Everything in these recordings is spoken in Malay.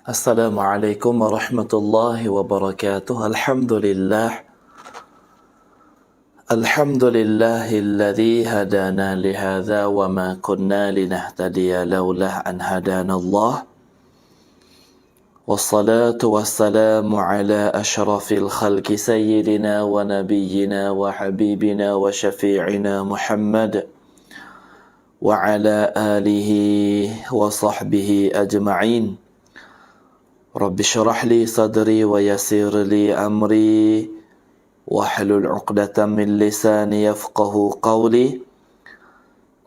Assalamualaikum warahmatullahi wabarakatuh. Alhamdulillahilladzi hadana lihadza wa ma kunna linahtadiya laula an hadana Allah. Wassalatu wassalamu ala asyrafil khalqi sayyidina wa nabiyyina wa habibina wa syafi'ina Muhammad wa ala alihi wa sahbihi ajma'in. Rabbi syrah li sadri wa yassir li amri wahlul 'uqdatam min lisani yafqahu qawli.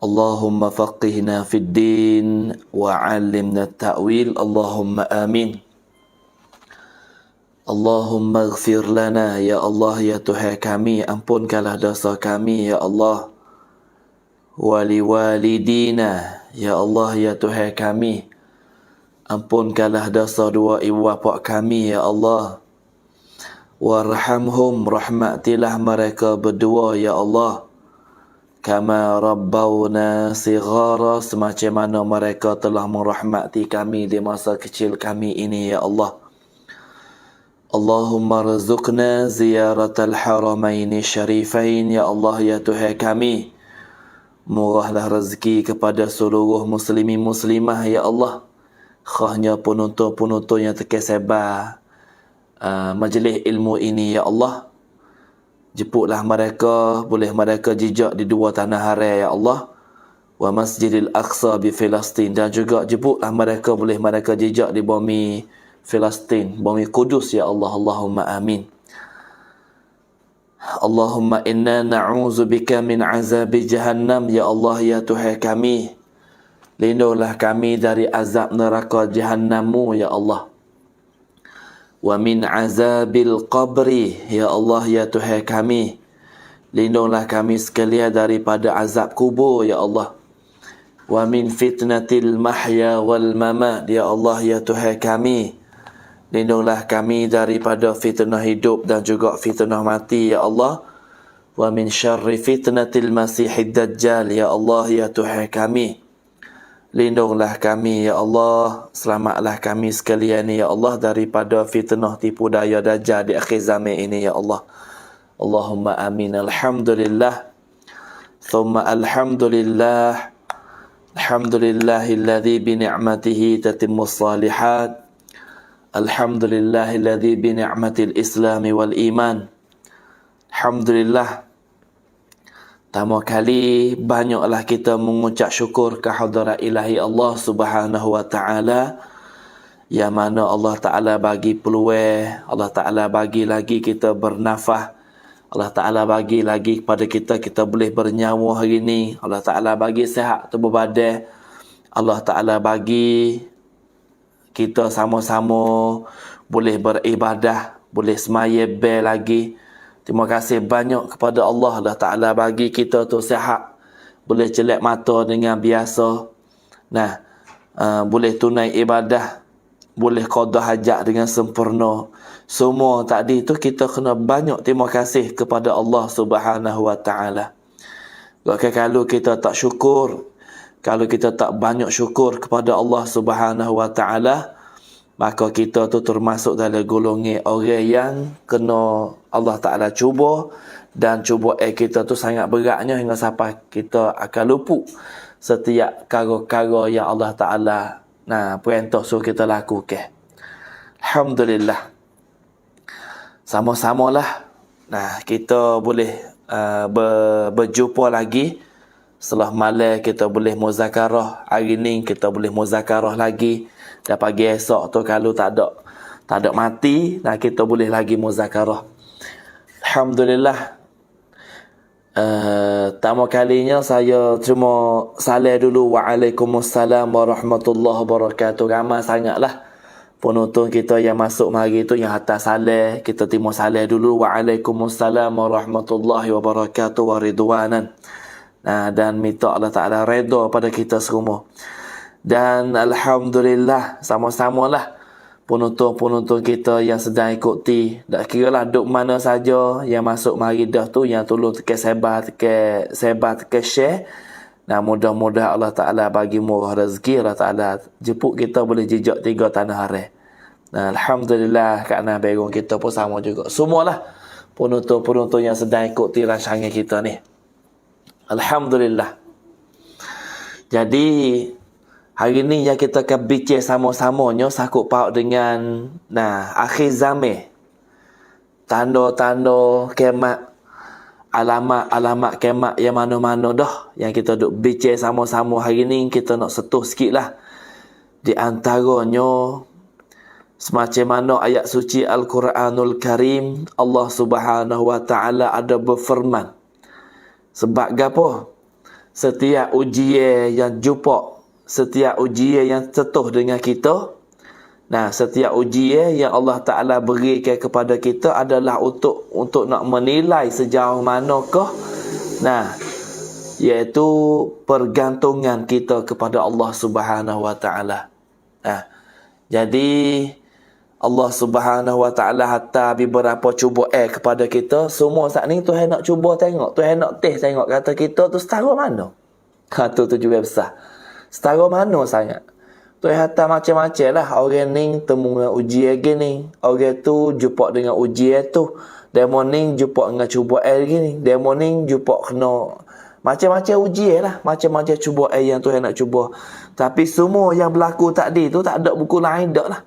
Allahumma faqihna fid din wa 'allimna at-ta'wil. Allahumma amin. Allahumma ighfir lana ya Allah ya Tuhan kami, ampunkanlah dosa kami ya Allah. Wa liwalidina ya Allah ya Tuhan kami, ampunkanlah dosa dua ibu bapa kami ya Allah. Warhamhum, rahmatilah mereka berdua ya Allah. Kama rabbawna sighara, semacam mana mereka telah merahmati kami di masa kecil kami ini ya Allah. Allahumma rizukna ziyaratal haramaini syarifain ya Allah ya Tuhan kami. Murahlah rezeki kepada seluruh muslimin muslimah ya Allah. Khahnya penonton-penonton yang terkesebar majlis ilmu ini ya Allah. Jemputlah mereka, boleh mereka jejak di dua tanah haram ya Allah. Wa Masjidil Aqsa di Palestin, dan juga jemputlah mereka, boleh mereka jejak di bumi Palestin, bumi Kudus ya Allah. Allahumma amin. Allahumma inna na'udzubika min azabi jahannam ya Allah ya Tuhan kami. Lindungilah kami dari azab neraka Jahannam-Mu ya Allah. Wa min azabil qabri ya Allah ya Tuhan kami. Lindungilah kami sekalian daripada azab kubur ya Allah. Wa min fitnatil mahya wal mamat ya Allah ya Tuhan kami. Lindungilah kami daripada fitnah hidup dan juga fitnah mati ya Allah. Wa min syarri fitnatil masihid dajjal ya Allah ya Tuhan kami. Lindunglah kami ya Allah, selamatlah kami sekalian ya Allah daripada fitnah tipu daya dajjal di akhir zaman ini ya Allah. Allahumma amin. Alhamdulillah thumma alhamdulillah. Alhamdulillahilladzi bi ni'matihi tatimmus shalihat. Alhamdulillahilladzi bi ni'matil islam wal iman. Alhamdulillah, pertama kali banyaklah kita mengucap syukur ke hadirat ilahi Allah Subhanahu wa taala, yang mana Allah Taala bagi peluang, Allah Taala bagi lagi kita bernafas, Allah Taala bagi lagi kepada kita boleh bernyawa hari ini, Allah Taala bagi sihat tubuh badan, Allah Taala bagi kita sama-sama boleh beribadah, boleh semaya lagi. Terima kasih banyak kepada Allah. Allah Ta'ala bagi kita tu sihat, boleh celak mata dengan biasa. Nah, boleh tunai ibadah, boleh qada hajat dengan sempurna. Semua tadi tu kita kena banyak terima kasih kepada Allah Subhanahu wa taala. Kalau kita tak syukur, kalau kita tak banyak syukur kepada Allah Subhanahu wa taala, maka kita tu termasuk dalam golongan orang yang kena Allah Ta'ala cuba, dan cuba kita tu sangat beratnya hingga sampai kita akan luput setiap kara-kara yang Allah Ta'ala perintah suruh kita lakukan. Alhamdulillah, sama-samalah kita boleh berjumpa lagi. Setelah malam kita boleh muzakarah, hari ni kita boleh muzakarah lagi. Dan pagi esok tu kalau tak ada mati, kita boleh lagi muzakarah. Alhamdulillah. Pertama kalinya saya cuma salam dulu. Waalaikumsalam warahmatullahi wabarakatuh. Ramai sangatlah penonton kita yang masuk mari tu yang hantar salam. Kita terima salam dulu. Waalaikumsalam warahmatullahi wabarakatuh waridwanan. Dan minta Allah Ta'ala redha pada kita semua. Dan Alhamdulillah, sama-samalah penonton-penonton kita yang sedang ikuti. Tak kira lah duk mana saja yang masuk mari dah tu, yang tolong tekan sebar, tekan share. Nah, mudah-mudahan Allah Ta'ala bagi murah rezeki. Allah Ta'ala jemput kita boleh jejak 3 tanah haram. Nah, Alhamdulillah kerana background kita pun sama juga. Semualah penonton-penonton yang sedang ikuti rancangan kita ni. Alhamdulillah. Jadi hari ni yang kita akan bincang sama-samanya sakut paut dengan akhir zaman. Tanda-tanda kiamat, alamat-alamat kiamat yang mana-mana dah yang kita duk bincang sama-sama hari ni. Kita nak sentuh sikitlah. Di antaranya semacam mana ayat suci Al-Quranul Karim, Allah Subhanahu wa taala ada berfirman. Sebab gapo? Setiap ujian yang jumpa, setiap ujian yang sentuh dengan kita, setiap ujian yang Allah Taala berikan kepada kita adalah untuk nak menilai sejauh manakah iaitu pergantungan kita kepada Allah Subhanahu wa taala. Jadi Allah Subhanahu wa taala hantar beberapa cubaan kepada kita. Semua saat ni Tuhan nak cuba tengok, Tuhan nak test tengok kata kita tu setara mana. Tu tujuan besar. Setara mana sangat. Tuhan hantar macam-macam lah. Orang ni temu dengan ujian gini, orang tu jumpa dengan ujian tu, demo ni jumpa dengan cubaan gini, demo ni jumpa kena macam-macam ujian lah, macam-macam cubaan yang Tuhan nak cuba. Tapi semua yang berlaku tadi tu tak ada buku lain dak lah.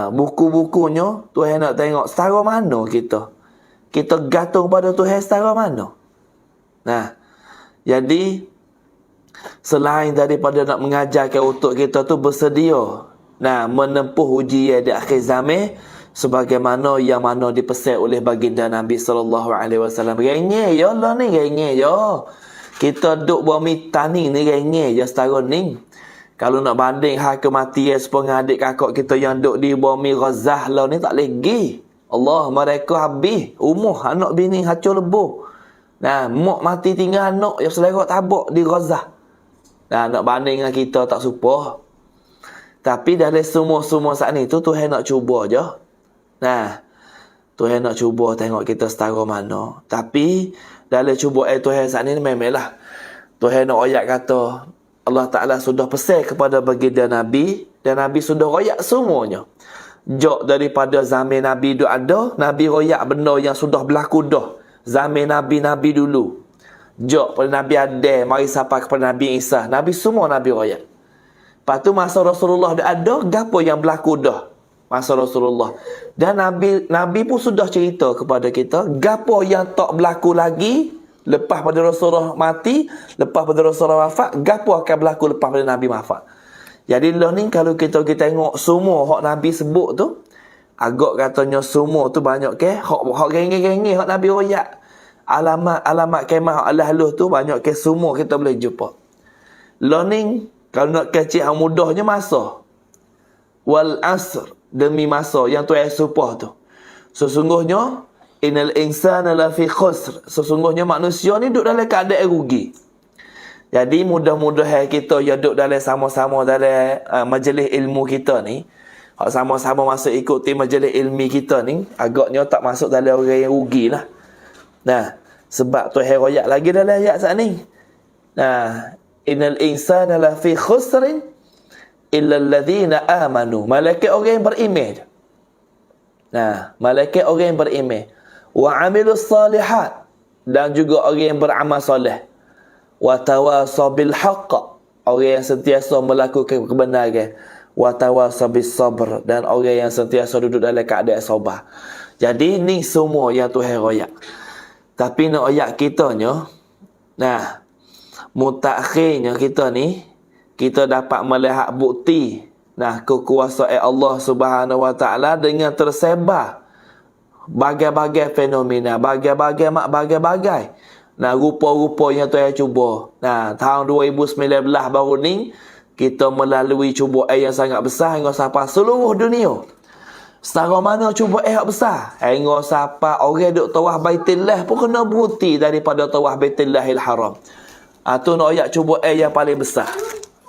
Buku-bukunya Tuhan nak tengok setara mana kita. Kita gantung pada Tuhan setara mana. Jadi selain daripada nak mengajarkan untuk kita tu bersedia menempuh ujian di akhir zaman sebagaimana yang mana dipesan oleh baginda Nabi sallallahu alaihi wasallam. Rengeh ya lah ni, rengeh ya. Kita duk bumi tani ni rengeh ya setara ni. Kalau nak banding hal kematian sepengah adik kakak kita yang duk di bumi Ghazah lah ni tak lagi. Allah, mereka habis umur anak bini hancur lebuh. Mak mati tinggal anak yang selera tabak di Ghazah. Nak banding dengan kita tak serupa. Tapi dari semua-semua saat ni tu Tuhan nak cuba je. Tuhan nak cuba tengok kita setara mana. Tapi dalam cubaan Tuhan saat ni memanglah Tuhan nak ayat kata Allah Ta'ala sudah pesan kepada baginda Nabi dan Nabi sudah royak semuanya. Jok daripada zaman Nabi duk ada, Nabi royak benda yang sudah berlaku dah. Zaman Nabi-Nabi dulu. Jok pada Nabi Adam, mari sampai kepada Nabi Isa. Nabi semua Nabi royak. Lepas tu masa Rasulullah dah ada, gapo yang berlaku dah masa Rasulullah. Dan Nabi pun sudah cerita kepada kita, gapo yang tak berlaku lagi lepas pada Rasulullah mati, lepas pada Rasulullah wafat, gapo akan berlaku lepas pada Nabi wafat. Jadi lah ni kalau kita tengok semua hak Nabi sebut tu, agak katanya semua tu banyak ke hak geng-geng hak Nabi royak. Alamat kemah Allah tu banyak ke semua kita boleh jumpa. Lah ni kalau nak kecil yang mudahnya masa. Wal asr, demi masa yang Tuhan supah tu. Sesungguhnya innal insana lafi khusr. Sesungguhnya manusia ni duduk dalam keadaan rugi. Jadi mudah-mudahan kita yang duduk dalam sama-sama dalam majlis ilmu kita ni, hak sama-sama masuk ikuti majlis ilmi kita ni, agaknya tak masuk dalam orang yang rugi lah. Sebab Tuhan royak lagi dalam ayat saat ni. Innal insana lafi khusrin illa alladhina amanu. Malaikat orang yang beriman. Malaikat orang yang beriman. Wa amilus salihat, dan juga orang yang beramal soleh. Wa tawasaw bil haqq, orang yang sentiasa melakukan kebenaran. Wa tawasaw bis sabr, dan orang yang sentiasa duduk dalam keadaan sabar. Jadi ni semua yang Tuhan royak. Tapi nak royak kitanya, mutakhirnya kita ni, kita dapat melihat bukti kekuasaan Allah Subhanahu wa taala dengan tersebar bagai-bagai fenomena, bagai-bagai rupa-rupa yang Tuhan cuba. Tahun 2019 baru ni kita melalui cubaan yang sangat besar hingga sampai seluruh dunia. Setara mana cubaan yang besar hingga sampai orang duk tawaf Baitullah pun kena berhenti daripada tawaf Baitullahil Haram. Tu nak ayat cubaan yang paling besar.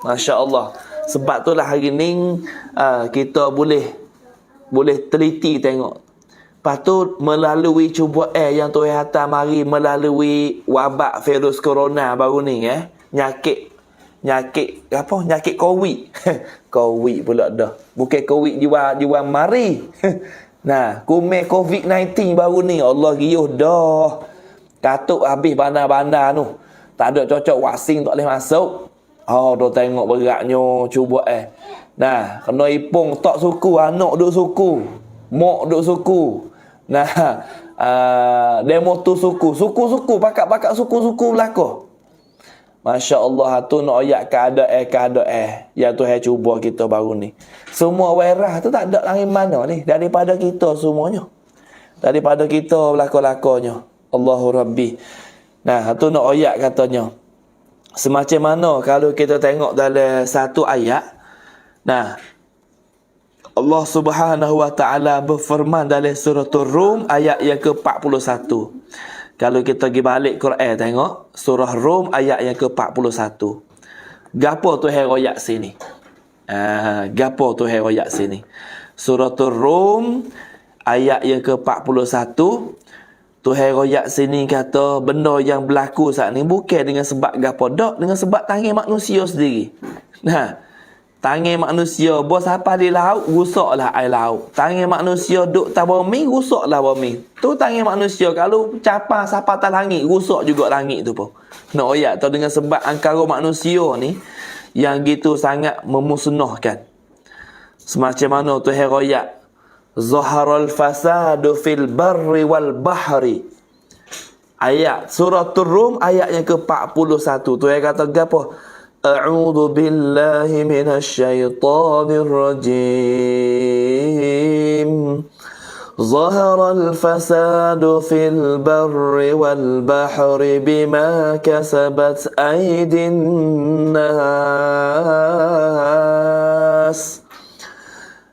Masya-Allah. Sebab itulah hari ni kita boleh teliti tengok. Lepas tu melalui cubaan yang Tuhan hantar mari melalui wabak virus corona baru ni, nyakit COVID. Covid pula dah. Bukan Covid jual mari. Nah, kume COVID-19 baru ni. Allah riuh dah. Katuk habis bandar-bandar tu. Tak ada cocok vaksin tak boleh masuk. Oh, dah tengok beratnya. Cuba Nah, kena ipung tak suku. Anak duk suku. Mak duk suku. Nah, demo tu suku. Suku-suku. Pakat-pakat suku-suku belakang. Masya Allah, tu nak ayat keadaan. Yang Tuhan cuba kita baru ni. Semua wairah tu tak ada lagi mana ni. Daripada kita semuanya. Daripada kita belakang-belakangnya. Allahu Rabbi. Nah, tu nak ayat katanya. Semacam mana kalau kita tengok dalam satu ayat. Nah, Allah Subhanahu Wa Ta'ala berfirman dalam surah Rum ayat yang ke-41. Kalau kita pergi balik Quran tengok surah Rum ayat yang ke-41. Gapo tu heroyak sini? Gapo tu heroyak sini? Surah Rum ayat yang ke-41. Tu heroyak sini kata benda yang berlaku saat ni bukan dengan sebab gapo dak, dengan sebab tangan manusia sendiri. Nah, tangan manusia bos apa di laut, rusaklah air laut. Tangan manusia duk tak bumi, rusaklah bumi. Tu tangan manusia kalau capa sapa atas langit, rusak juga langit tu pun. Nak ayat tu dengan sebab angkara manusia ni yang gitu sangat memusnahkan. Semacam mana tu ayat. Zaharal fasadu fil barri wal bahri. Ayat surah Rum ayat yang ke-41. Tu yang kata apa? A'udzu billahi minasyaitonir rajim. Zaharal fasadu fil barri wal bahri bima kasabat aydin nas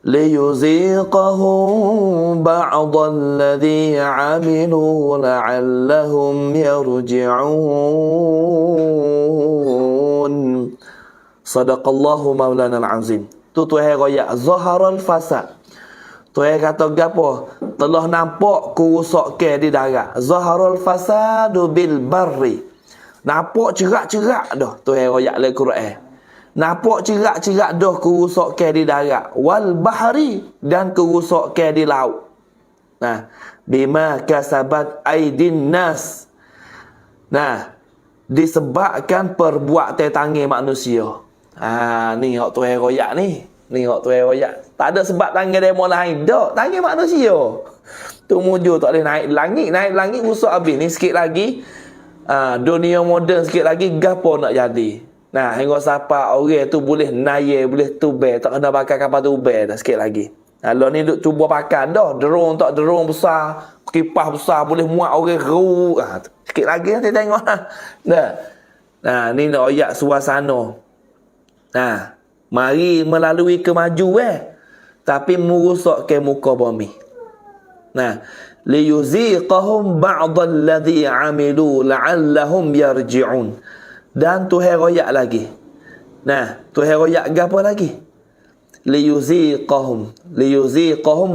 liyuziqahum ba'dalladhi 'amilu la'allahum yarji'un. Sadaqallahu maulana al-azim. Tu Tuhan raya zaharal fasad. Tuhan kata gapo? Telah nampak kerosakan di darat. Zaharal fasadu bil barri. Nampak cerak-cerak dah Tuhan raya dalam Quran. Nampak cerak-cerak dah kerosakan di darat. Wal bahari, dan kerosakan di laut. Nah, bima kasabat aidin nas. Nah, disebabkan perbuatan tangan manusia. Ni hak Tuhan royak ni. Ni hak Tuhan royak. Tak ada sebab tangan demo lain. Tak, tangan manusia. Tu mujur tak boleh naik langit rusak habis. Ni sikit lagi dunia moden sikit lagi gapo nak jadi. Nah, hingga siapa orang tu boleh naik, boleh tubai, tak kena pakai kapal tubai dah sikit lagi. Kalau ni duk cuba pakai dah, drone besar, kipas besar boleh muat orang ru. Sikit lagi nanti tengok. Nah, ni nak ayat suasana. Nah, mari melalui kemajuan tapi merosakkan muka bumi. Nah, liyuziqahum ba'dalladhi 'amilu la'allahum yarji'un. Dan Tuhan royak lagi. Nah, Tuhan royak apa lagi? Liyuziqahum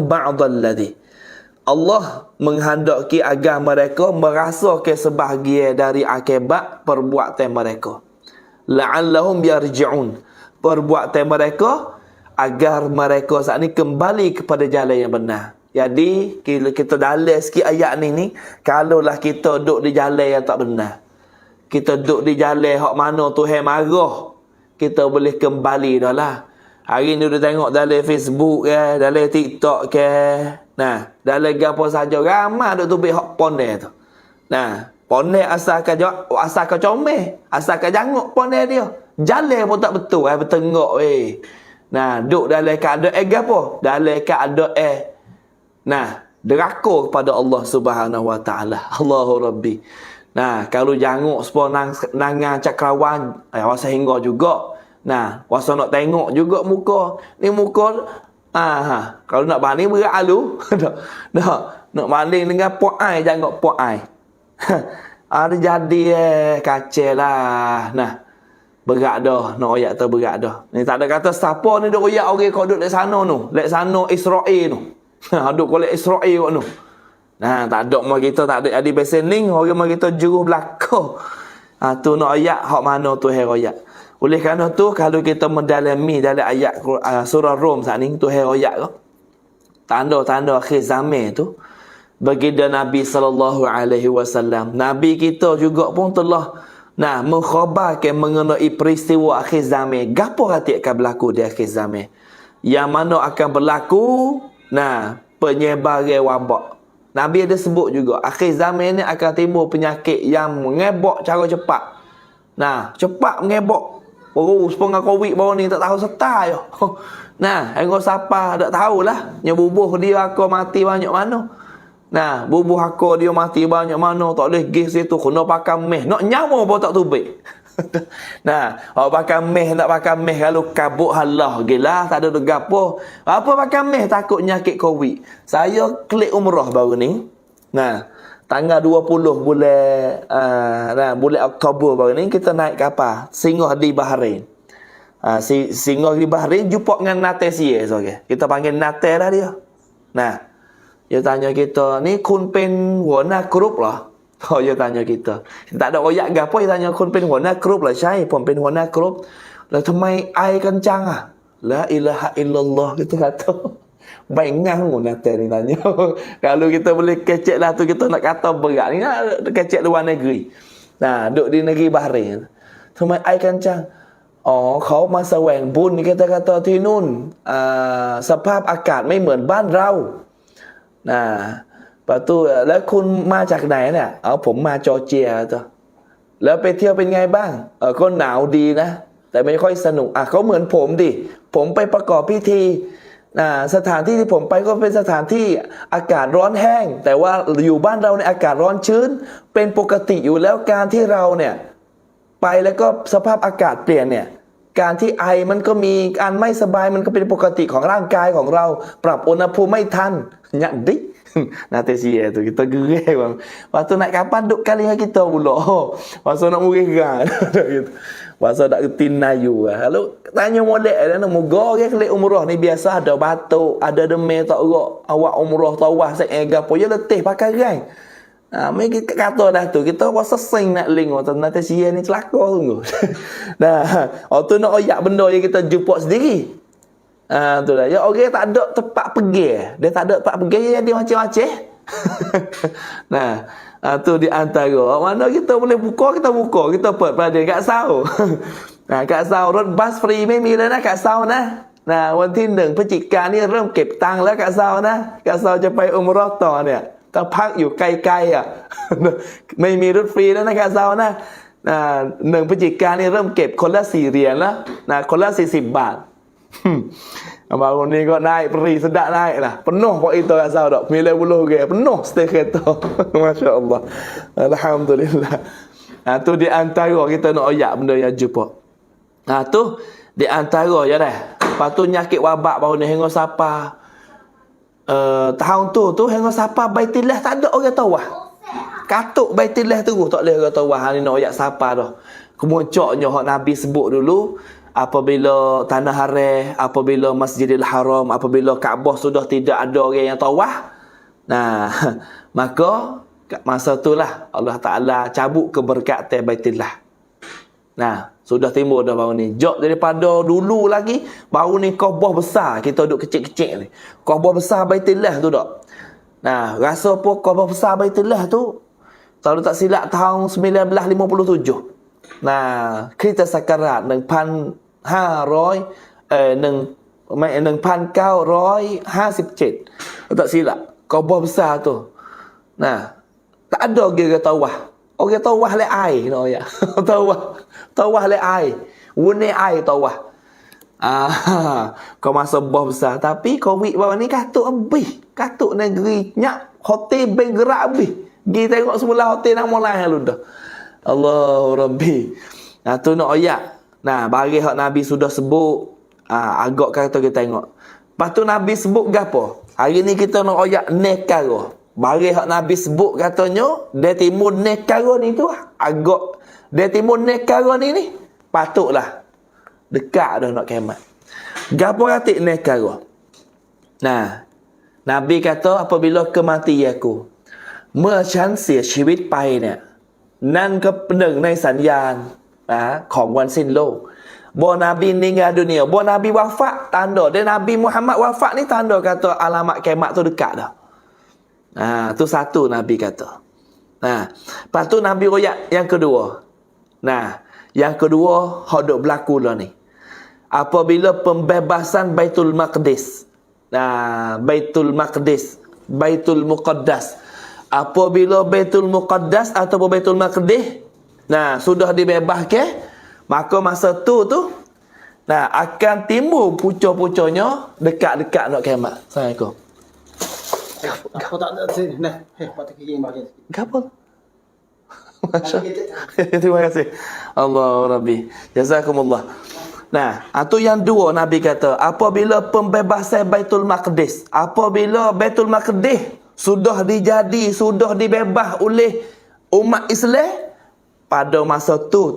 ba'dalladhi. Allah menghendaki agar mereka merasakan sebahagian dari akibat perbuatan mereka. La'allahum yarji'un. Perbuatan mereka agar mereka saat ni kembali kepada jalan yang benar. Jadi kita dalam sikit ayat ni kalaulah kita duduk di jalan yang tak benar, kita duduk di jalan hak mana Tuhan marah, kita boleh kembali dah lah. Hari ni dia tengok dalam Facebook ke, dalam TikTok ke. Nah, dalam gapo saja ramai duk tubik hak pondek tu. Nah, pondek asalkan comel, asalkan janguk pondek dia. Jalan pun tak betul, bertengok weh. Nah, duk dalam keadaan gapo? Dalam keadaan deraka kepada Allah Subhanahu Wa Ta'ala. Allahu Rabbi. Nah, kalau janguk sepon nangang cakrawan, wasa hingga juga. Nah, wasa nak tengok juga muka. Ni muka kalau nak banding berat lu. Nak banding dengan puak ai, janguk puak ai. Ada jadi kacau lah. Nah, berat dah, nak royak tu berat dah. Ni tak ada kata siapa ni duk royak orang kau duk lek sana tu. Lek sana Israel tu. Duk kolek Israel kau tu. Nah, tak ada mak kita tak ada besen ning, orang mak kita juru belaka. Tu nak ayat hak mana tu royak. Oleh kerana tu kalau kita mendalami dalam ayat surah Rum saat ni tu ayat ke tanda-tanda akhir zaman tu baginda Nabi sallallahu alaihi wasallam, Nabi kita juga pun telah mengkhabarkan mengenai peristiwa akhir zaman. Gapo kata akan berlaku di akhir zaman? Yang mana akan berlaku penyebaran wabak. Nabi ada sebut juga akhir zaman ni akan timbul penyakit yang mengebak cara cepat. Cepat mengebak. Sepengah Covid baru ni tak tahu serta je. Engkau siapa tak tahulah. Yang bubuh dia aku mati banyak mana. Bubuh aku dia mati banyak mana. Tak boleh pergi situ. Kena pakai meh. Nak nyawa pun tak tubik. Awak pakai meh, nak pakai meh. Kalau kabut halah gila. Tak ada gapo. Apa pakai meh takut nyakit Covid. Saya klik umrah baru ni. Tanggal 20 bulan Oktober baru ni kita naik kapal singgah di Bahrain. Singgah di Bahrain jumpa dengan Natesia okay. Kita panggil Nate dah dia. Dia tanya kita, ni kun pen warna grup lah. Dia tanya kita. Tak ada oyak gapo dia tanya kun pen warna grup lah. Syai pun pen warna grup. Lah thamai ai kencang ah. La ilaha illallah kita kata. Baingang pun Nate ni tanya. Kalau kita boleh kecek lah tu kita nak kata berat ni kecek luar negeri. Duduk di negeri Bahrain. Thamai ai kencang. เขามาแสวงบุญนี่kita kataที่นู่นสภาพอากาศไม่เหมือนบ้านเราประตูแล้วคุณมาจากไหนเนี่ยผมมาจอร์เจียจ้ะแล้วไปเที่ยวเป็นไงบ้างก็หนาวดีนะแต่ไม่ค่อยสนุกเขาเหมือนผมดิผมไปประกอบพิธีสถานที่ที่ผมไปก็เป็นสถานที่อากาศร้อนแห้งแต่ว่าอยู่บ้านเราในอากาศร้อนชื้นเป็นปกติอยู่แล้วการที่เราเนี่ยไปแล้วก็สภาพอากาศเปลี่ยนเนี่ยการที่ไอมันก็มีการไม่สบายมันก็เป็นปกติของร่างกายของเราปรับอุณหภูมิไม่ทันnyadik Natesia tu kita gerai bang. Waktu naik kapal duk kali dengan kita pula. Masa nak murih gerai gitu. Masa nak ketin nayu. Kalau tanya molek nak moga ke kelik umrah ni biasa ada batuk, ada demam tak gerak. Awak umrah tawah sek gapo je letih pakai gerai. Mereka kata dah tu kita rasa sing nak link waktu Natesia ni celaka sungguh. Waktu nak oyak benda yang kita jumpa sendiri. Tu dah. Ya orang tak ada tempat pergi. Dia tak ada tempat pergi dia macam-macam. Tu di antara mana kita boleh buka kita buka. Kita pada kat Sau. Kat Sau รถบัสฟรีไม่มีเลยนะkat Sauนะวันที่1พฤศจิกายนนี่เริ่มเก็บตังค์แล้วkat Sauนะkat Sauจะไปอุมเราะห์ต่อเนี่ยต้องพักอยู่ไกลๆไม่มีรถฟรีแล้วนะkat Sauนะ1พฤศจิกายนนี่เริ่มเก็บคนละ4เหรียญแล้วคนละ40 บาทAbang ni kau naik peri sedap naik lah. Penuh kok itu kat Sau dak. 90 ke penuh stay kereta. Masya-Allah. Alhamdulillah. Tu di antara kita nak oyak benda yang jumpa. Tu di antara je dah. Lepas tu nyakit wabak baru ni hingga siapa tahun tu hingga siapa Baitillah tak ada orang tawah. Katuk Baitillah tu tak boleh orang tawah. Ni nak oyak siapa dah. Kemuncaknya hak Nabi sebut dulu apabila tanah haram, apabila Masjidil Haram, apabila Kaabah sudah tidak ada orang yang tawaf, maka masa itulah Allah Ta'ala cabut keberkatan Baitillah. Sudah timbul dah baru ni. Jok daripada dulu lagi, baru ni Kaabah besar, kita duduk kecil-kecil ni. Kaabah besar Baitillah tu tak. Rasa apa Kaabah besar Baitillah tu, kalau tak silap tahun 1957. Kita sakarat 1957 tak silap Kaabah besar tu. Tak ada orang tawah. Orang tawah le air no ya. Tawah le air. Wune air tawah. Kau masa bah besar tapi Covid baru ni katuk habis. Katuk negeri nyak hotel bank gerak habis. Gi tengok semula hotel nak mulai lalu dah. Allahu Rabbi. Tu nak ayat. Bagi hak Nabi sudah sebut. Agak kata kita tengok. Lepas tu Nabi sebut gapo? Hari ni kita nak ayat nekara. Bagi hak Nabi sebut katanya, dia timun nekara ni tu agak. Dia timun nekara ni patutlah. Dekat dah nak kiamat. Gapo kata nekara? Nabi kata apabila kematianku, เมื่อฉันเสียชีวิตไปเนี่ยนั่นก็หนึ่งในสัญญาณของวันสิ้นโลก Bahawa Nabi meninggal dunia, bahawa Nabi wafat, tanda. Dan Nabi Muhammad wafat ni tanda kata alamat kiamat tu dekat dah. Tu satu Nabi kata. Lepas tu Nabi royak yang kedua. Yang kedua hak duk berlaku lah ni. Apabila pembebasan Baitul Maqdis. Baitul Maqdis, Baitul Muqaddas. Apabila Baitul Muqaddas ataupun Baitul Maqdis sudah dibebaskan, maka masa tu akan timbul pucuk-pucuknya dekat-dekat nak kiamat. Assalamualaikum. Apa tak ada sini? Nah, patut kiki bagian. Gapo? Terima kasih. Allah Rabbi. Jazakumullah. Itu yang dua Nabi kata, apabila pembebasan Baitul Maqdis, apabila Baitul Maqdis sudah dibebas oleh umat Islam, pada masa tu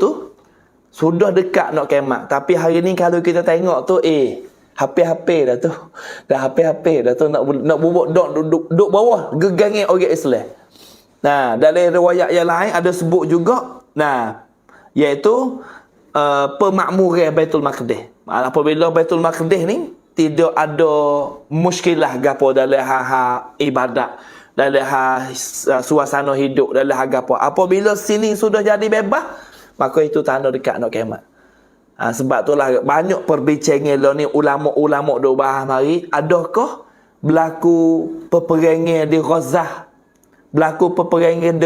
sudah dekat nak kiamat. Tapi hari ni kalau kita tengok tu hampir-hampir dah tu. Dah hampir-hampir dah tu nak bubuk duduk bawah gegangnya orang Islam. Dalam riwayat yang lain ada sebut juga, iaitu pemakmuran Baitul Maqdis. Apabila Baitul Maqdis ni tidak ada muskilah gapo dalam hal ibadat, dalam hal suasana hidup, dalam hal gapo. Apabila sini sudah jadi bebas, maka itu tanda dekat nak kiamat. Sebab itulah banyak perbincangan lah ni, ulama-ulama duk bahas mari, adakah berlaku peperangan di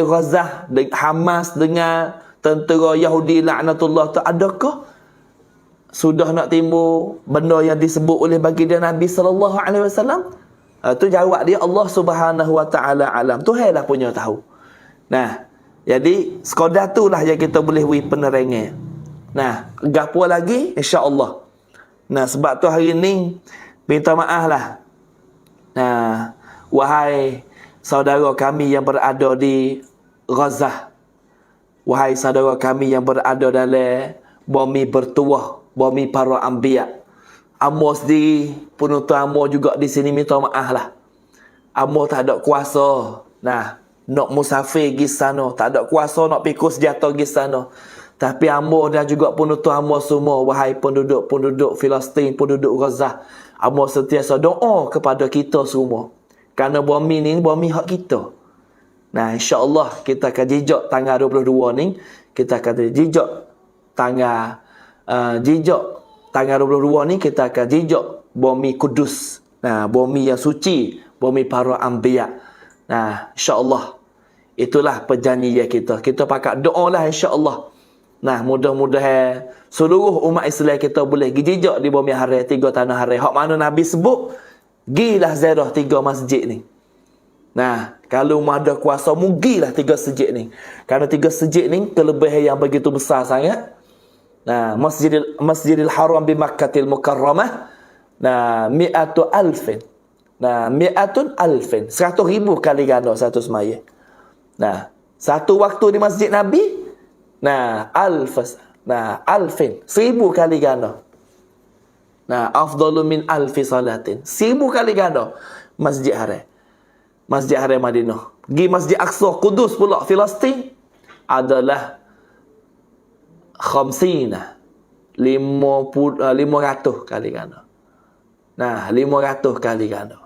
Gaza, Hamas dengan tentera Yahudi laknatullah tu, adakah sudah nak timbul benda yang disebut oleh baginda Nabi sallallahu alaihi wasallam? Tu jawab dia, Allah Subhanahu wa taala alam. Tuhan lah punya tahu. Jadi sekadar itulah yang kita boleh beri penerangan. Gapo lagi? InsyaAllah. Sebab tu hari ni minta maaf lah. Wahai saudara kami yang berada di Gaza, wahai saudara kami yang berada dalam bumi bertuah, bumi para anbiya, amo sendiri, penuntut amo juga di sini minta maaf lah. Amo tak ada kuasa nak musafir pergi sana, tak ada kuasa nak pikul senjata pergi sana. Tapi amo dan juga penuntut amo semua, wahai penduduk Filistin, penduduk Gaza, amo sentiasa doa kepada kita semua. Kerana bumi ni bumi hak kita. InsyaAllah kita akan jejak tanggal 22 ni, kita akan jejak tanggal 22 ni, kita akan jejak bumi Kudus. Bumi yang suci, bumi para anbiya. InsyaAllah itulah perjanjian kita. Kita pakat doa lah insyaAllah. Mudah-mudahan seluruh umat Islam kita boleh jejak di bumi haram, 3 tanah haram. Hak mana Nabi sebut, gilah ziarah 3 masjid ni. Kalau ada kuasa, mugilah 3 masjid ni. Kerana 3 masjid ni kelebihan yang begitu besar sangat. Masjidil Haram di Makkahil Mukarramah, mi'atu alfin. Mi'atun alfin. 100,000 kali ganda satu semaya. Satu waktu di Masjid Nabi, alfin, 1000 kali ganda. Afdalu min alfi salatin, 1000 kali ganda Masjid Haram. Masjid Haram Madinah. Pergi Masjid Aqsa Kudus pula Filistin adalah 500 kali ganda. 500 kali ganda.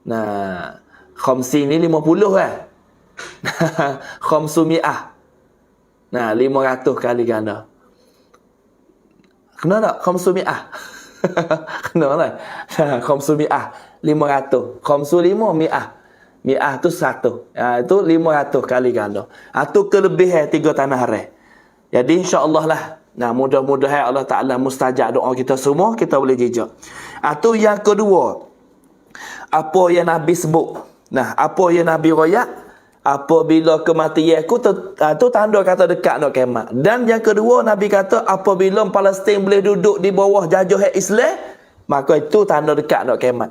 50 ni 50 kan. 500. 500 kali ganda. Kena tak? 500. Kena tak? 500. 500. 5 mi'ah. Mi'ah tu 1. Itu 500 kali ganda. Itu kelebihan 3 tanah haram. Jadi insya-Allah lah. Mudah-mudahan Allah Ta'ala mustajab doa kita semua, kita boleh jejak. Itu yang kedua. Apa yang Nabi sebut. Apa yang Nabi royak, apabila kematian aku tu tanda kata dekat nak kiamat. Dan yang kedua Nabi kata, apabila Palestin boleh duduk di bawah jajahan Islam, maka itu tanda dekat nak kiamat.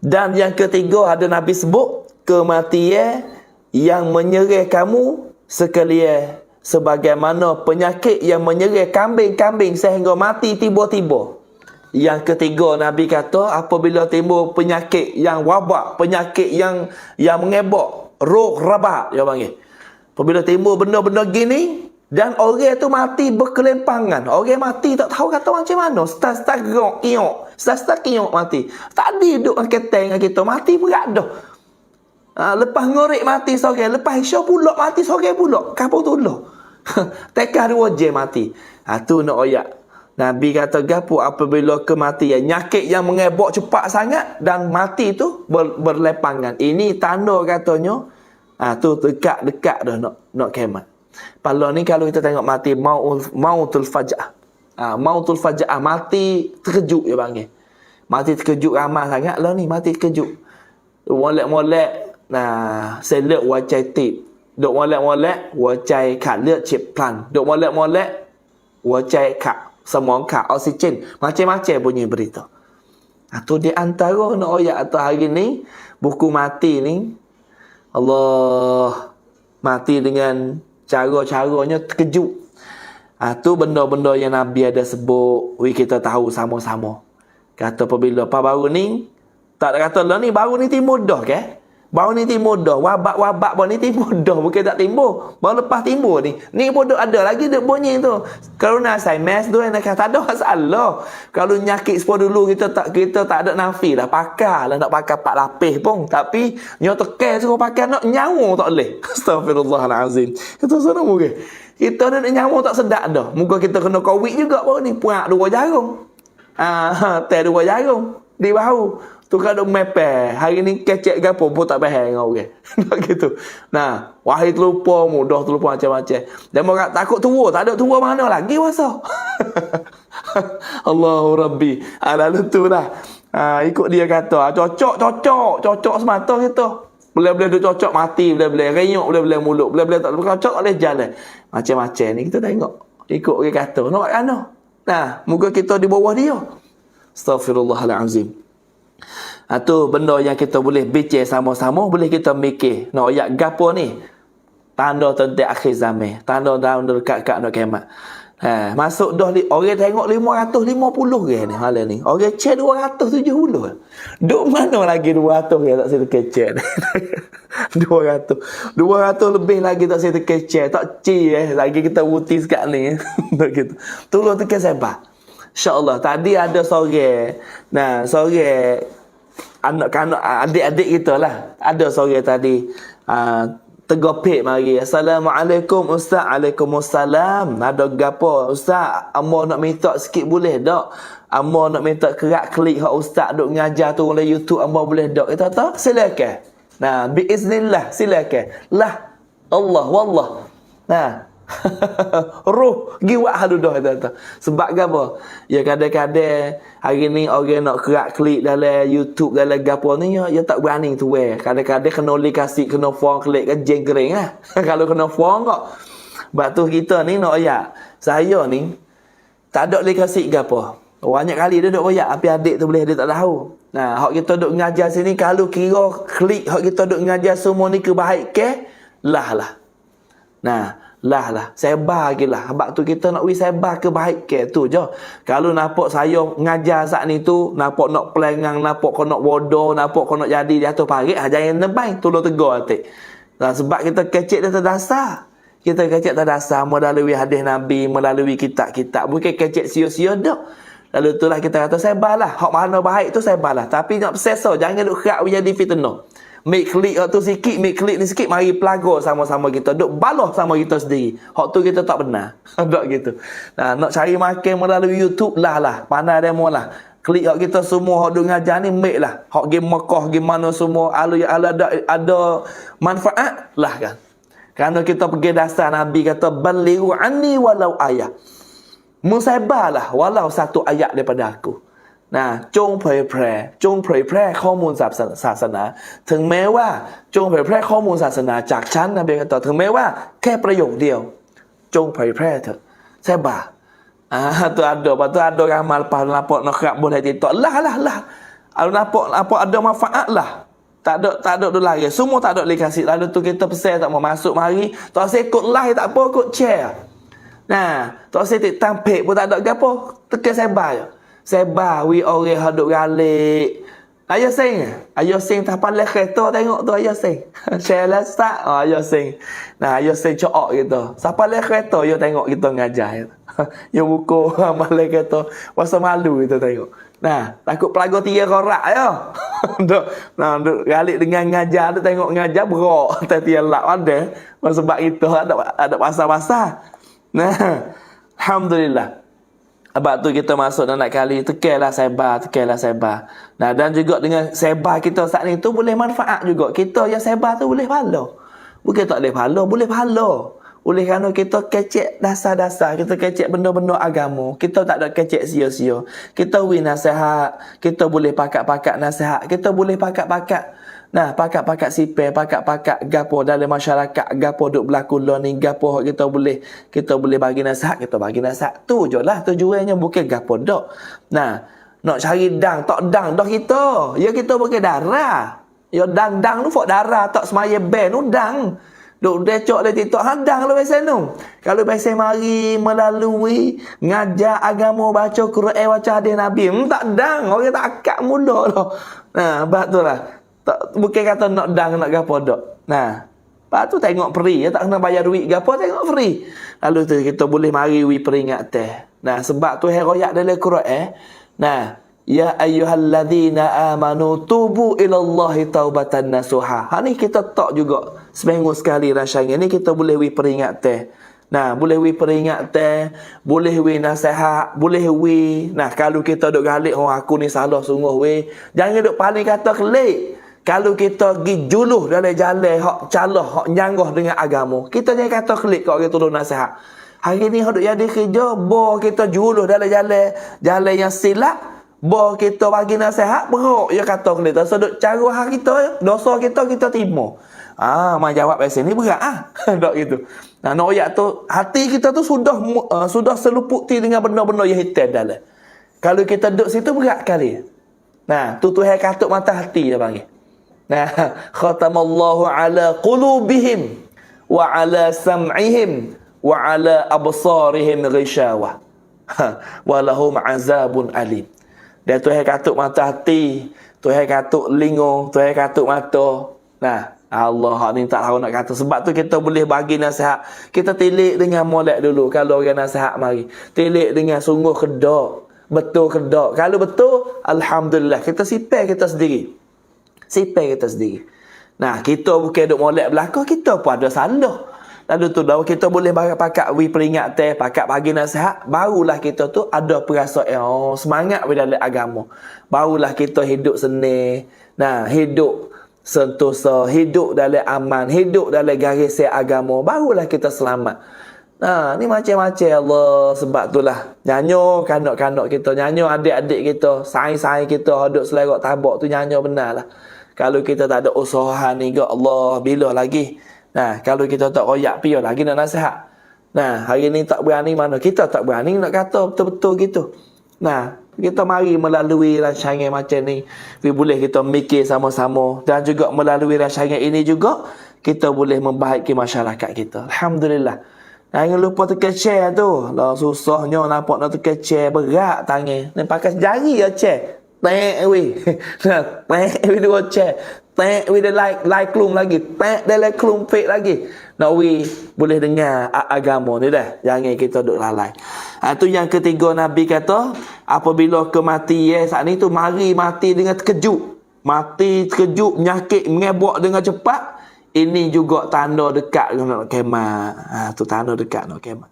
Dan yang ketiga ada Nabi sebut, kematian yang menyerang kamu sekalian sebagaimana penyakit yang menyerang kambing-kambing sehingga mati tiba-tiba. Yang ketiga Nabi kata, apabila timbul penyakit yang wabak, penyakit yang mengebak, roh rabat dia panggil. Apabila timbul benda-benda gini Dan orang tu mati berkelimpangan. Orang mati tak tahu kata macam mana. Start kiok. Start kiok mati. Tadi duduk dengan keteng dengan kita. Mati berat dah. Lepas ngorek mati sore. Lepas isya pulak mati sore pulak. Kapur tolong. Tekah 2 jam mati. Tu nak oyak. Nabi kata gapo apabila kematian. Nyakit yang mengebok cepat sangat. Dan mati tu berlepangan. Ini tanda katanya. Tu dekat-dekat dah nak kiamat. Pala ni kalau kita tengok mati mautul faja'ah. Mautul faja'ah, mati terkejut dia panggil. Mati terkejut ramai sangat lah ni, mati terkejut. Molek-molek, selek wajai tip. Duk molek-molek, wajai kat lek chip plan. Duk molek-molek, wajai kat semong kat oksigen. Macam-macam bunyi berita. Tu di antara nak oyak atau hari ni, buku mati ni, Allah mati dengan cara-caranya terkejut. Tu benda-benda yang Nabi ada sebut, kita tahu sama-sama. Kata apabila baru ni, tak ada kata lah ni, baru ni timbul dah ke? Baru ni timbul dah. Wabak-wabak baru ni timbul dah. Bukan tak timbul. Baru lepas timbul ni. Ni pun ada lagi duk bunyi tu. Kalau nak SMS tu, tak ada masalah. Kalau nyakit sepuluh dulu, kita tak ada nafi lah. Pakai lah. Nak pakai 4 lapis pun. Tapi, nyawa tekan suruh pakai nak nyawa tak boleh. Astaghfirullahalazim. Kita sana mungkin. Kita nak nyawa tak sedap dah. Muka kita kena COVID juga baru ni. Puak 2 jarum. Teh 2 jarum. Di bahu. Tu kalau mepeh. Hari ni kecek ke apa pun tak faham dengan orang. Tak gitu. Wahai terlupa, mudah terlupa macam-macam. Dan orang takut tua. Tak ada tua mana lagi masa. Allahu Rabbi. Lalu tu lah. Ikut dia kata. Cocok semata kita. Boleh-boleh duk cocok mati. Boleh-boleh renyuk. Boleh-boleh mulut. Boleh-boleh tak cocok boleh jalan. Macam-macam ni kita tengok. Ikut dia kata. Nak mana? Muka kita di bawah dia. Astaghfirullahalazim. Tu benda yang kita boleh bincang sama-sama, boleh kita mikir. Nak ayat gapo ni? Tanda tentang akhir zaman. Tanda dekat-dekat nak kiamat. Masuk dah orang tengok 550 ke ni hal ni. Orang cek 270. Duk mana lagi 200 ke tak saya kecek. 200 lebih lagi tak saya kecek. Tak lagi kita wuti sekat ni. Tak gitu. Tolong tekan sabar. InsyaAllah. Tadi ada sore. Sore anak-anak adik-adik kita lah. Ada sore tadi tegopek mari. Assalamualaikum Ustaz. Waalaikumsalam. Ada gapo Ustaz? Amo nak minta sikit boleh tak? Amo nak minta kerak klik hak Ustaz duk ngajar tu oleh YouTube amo boleh tak? Kita tak? Silakan. Biiznillah silakan. Lah Allah wallah. Ruh giwak hadudah kata. Sebab apa? Ya kadang-kadang hari ni orang nak kerak klik dalam YouTube dalam gapo ni ya tak berani tu kadang-kadang kena kasih kena phone klik kan jengkering lah. Kalau kena phone kok. Sebab tu kita ni nak ayat. Saya ni tak ada kasih gapo. Banyak kali dia duk ayat tapi adik tu boleh dia tak tahu. Hak kita duk ngajar sini kalau kira klik hak kita duk ngajar semua ni kebaikan lah. Lah sebar lagi lah. Sebab tu kita nak sebar kebaikan tu je. Kalau nampak saya ngajar saat ni tu, nampak nak pelengang, nampak kau nak bodoh, nampak kau nak jadi di atas parit, jangan nebang, tolong tegur hati. Sebab kita kecek dia terdasar. Kita kecek terdasar melalui hadis Nabi, melalui kitab-kitab. Bukan kecek sia-sia dah. Lalu itulah kita kata sebarlah. Hak mana baik tu sebarlah. Tapi nak sesa, jangan duk kerak jadi fitnah. Make klik tu sikit, make klik ni sikit, mari pelago sama-sama kita. Duk baloh sama kita sendiri. Hak tu kita tak benar. Tak gitu. Nak cari makan melalui YouTube lah. Pandai demo lah. Klik hak kita semua, hak duk ngajar ni, make lah. Hak game Mekah, gimana semua, ada manfaat lah kan. Kerana kita pergi dasar Nabi kata, balighu anni walau ayat. Musabarlah walau satu ayat daripada aku. จงเผยแพร่ข้อมูลศาสนาถึงแม้ว่าจงเผยแพร่ข้อมูลศาสนาจากฉันนะเบกันต่อถึงแม้ว่าแค่ประโยคเดียวจงเผยแพร่เถอะใช่ป่ะtu ada amal nampak nak kerap boleh TikTok lah nampak ada manfaat lah tak ada tu lagi semua tak ada likasi lalu tu kita pesan tak mau masuk mari tak saya ikut like tak apa ikut share tak saya tampik pun tak ada apa tekan sebar je sebar orang haduk galik Ayo sing. Ayo sing tak pandai kereta tengok tu ayo sing. Share lah start. Oh, ayo sing. Nah, ayo sing cook gitu. Siapa leh kereta yo tengok kita ngajar. Yo buku balik kereta. Rasa malu kita tengok. Nah, takut pelago 3 korak ayo. Duk. Nah, duk galik dengan ngajar tu tengok ngajar berok tiap lap ada. Sebab itu ada pasal-pasal. Nah, alhamdulillah. Sebab tu kita masuk dan nak kali tekanlah sebar. Nah, dan juga dengan sebar kita saat ni tu boleh manfaat juga. Kita yang sebar tu boleh pahala. Bukan tak boleh pahala, boleh pahala. Oleh kerana kita kecek dasar-dasar, kita kecek benda-benda agama. Kita tak ada kecek sia-sia. Kita win nasihat, kita boleh pakat-pakat nasihat, kita boleh pakat-pakat. Nah, pakat-pakat sipir, pakat-pakat gapo dalam masyarakat, gapo duk berlaku lah ni, gapo kita boleh bagi nasihat, kita bagi nasihat. Tu je lah tujuannya, bukan gapo dak. Nah, nak cari dang, tak dang dah kita. Ya kita pakai darah. Ya dang tu fok darah, tak semaya band tu dang. Duk decok dia TikTok hadang lah biasa tu. Kalau biasa mari melalui ngajar agama, baca Quran, baca hadis Nabi, tak dang, orang tak akak mula lah. Nah, bab tu lah. Tak, bukan kata nak dang nak gapo dak. Nah, lepas tu tengok free, ya tak kena bayar duit gapo, tengok free. Lalu tu kita boleh mari peringat teh. Nah, sebab tu royak dalam Quran. Nah, ya ayyuhalladzina amanu tubu ilallahi taubatan nasuha. Ha ni kita tak juga seminggu sekali rasanya. Ni kita boleh peringat teh. Nah, boleh peringat teh, boleh nasihat, boleh nah kalau kita duk galik, oh aku ni salah sungguh jangan duk paling kata kelik. Kalau kita pergi juluh dalam jalan hak calah, hak nyanggah dengan agama, kita jangan kata kelik kau orang tolong nasihat. Hari ni hak duk jadi kerja, bo kita juluh dalam jalan yang silap, bo kita bagi nasihat, berok dia kata kelik. Tak sedut cara hak kita, dosa kita terima. Mai jawab kat sini berat tak gitu. Nah, noyak tu hati kita tu sudah seluputi dengan benda-benda yang hitam dalam. Kalau kita duduk situ berat kali. Nah, tu Tuhan katuk mata hati dia panggil. Nah, khatamallahu ala qulubihim wa ala sam'ihim wa ala absarihim ghishawah. Wa lahum azabun alim. Dia Tuhan katuk mata hati, Tuhan katuk lingo, Tuhan katuk mata. Nah, Allah ni tak tahu nak kata. Sebab tu kita boleh bagi nasihat. Kita tilik dengan molek dulu. Kalau orang nasihat mari, tilik dengan sungguh kedak, betul kedak. Kalau betul, alhamdulillah, kita sipir kita sendiri. Nah, kita bukan duk molek belakang, kita pun ada salah. Lalu tu dah kita boleh pakat peringat teh, pakat bagi nasihat, barulah kita tu ada perasaan semangat dalam agama. Barulah kita hidup seni. Nah, hidup sentosa, hidup dalam aman, hidup dalam garis agama, barulah kita selamat. Nah, ni macam-macam Allah. Sebab itulah nyanyo kanak-kanak kita, nyanyo adik-adik kita, saing-saing kita duduk selerak tabak tu nyanyo benar lah. Kalau kita tak ada usaha ni, ya Allah, bila lagi? Nah, kalau kita tak royak pion lagi nak nasihat. Nah, hari ni tak berani mana, kita tak berani nak kata betul-betul gitu. Nah, kita mari melalui rancangan macam ni, boleh kita mikir sama-sama, dan juga melalui rancangan ini juga kita boleh membaiki masyarakat kita. Alhamdulillah. Jangan lupa tekan share tu. Lah susahnya nampak nak tekan share, berat tangan. Ni pakai jari ya share. Tek we. Tek we dua share. Tek we like klum lagi. Tek dalam klum fake lagi. Nak we boleh dengar agama ni dah. Jangan kita duk lalai. Tu yang ketiga Nabi kata, apabila kematian saat ni tu mari mati dengan terkejut. Mati terkejut, penyakit mengebok dengan cepat. Ini juga tanda dekat nak kiamat. Tu tanda dekat nak kiamat.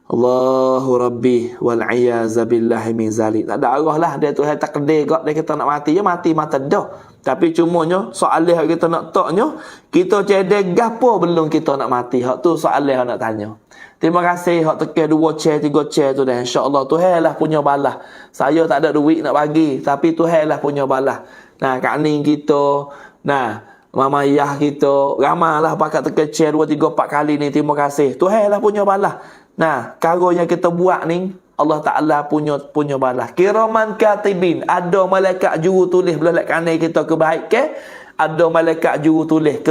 Allahu Rabbi wal'iyaza billahi min zalik. Tak ada arah lah dia tu tak kedai gak dia kita nak mati, ya mati mata dah. Tapi cumanya soalan yang kita nak taknya, kita cedek gapo belum kita nak mati. Hak tu soalan yang nak tanya. Terima kasih hak tekan 2 chair 3 chair tu dah. Insya-Allah Tuhan lah punya balas. Saya tak ada duit nak bagi, tapi Tuhan lah punya balas. Nah, Kak Ning kita, nah Mama Yah kita, ramalah pakat tekan chair 2 3 4 kali ni. Terima kasih. Tuhan lah punya balas. Nah, karo yang kita buat ni Allah Ta'ala punya balas. Kiraman katibin, ada malaikat juru tulis belah kanan kita kebaikan, ada malaikat juru tulis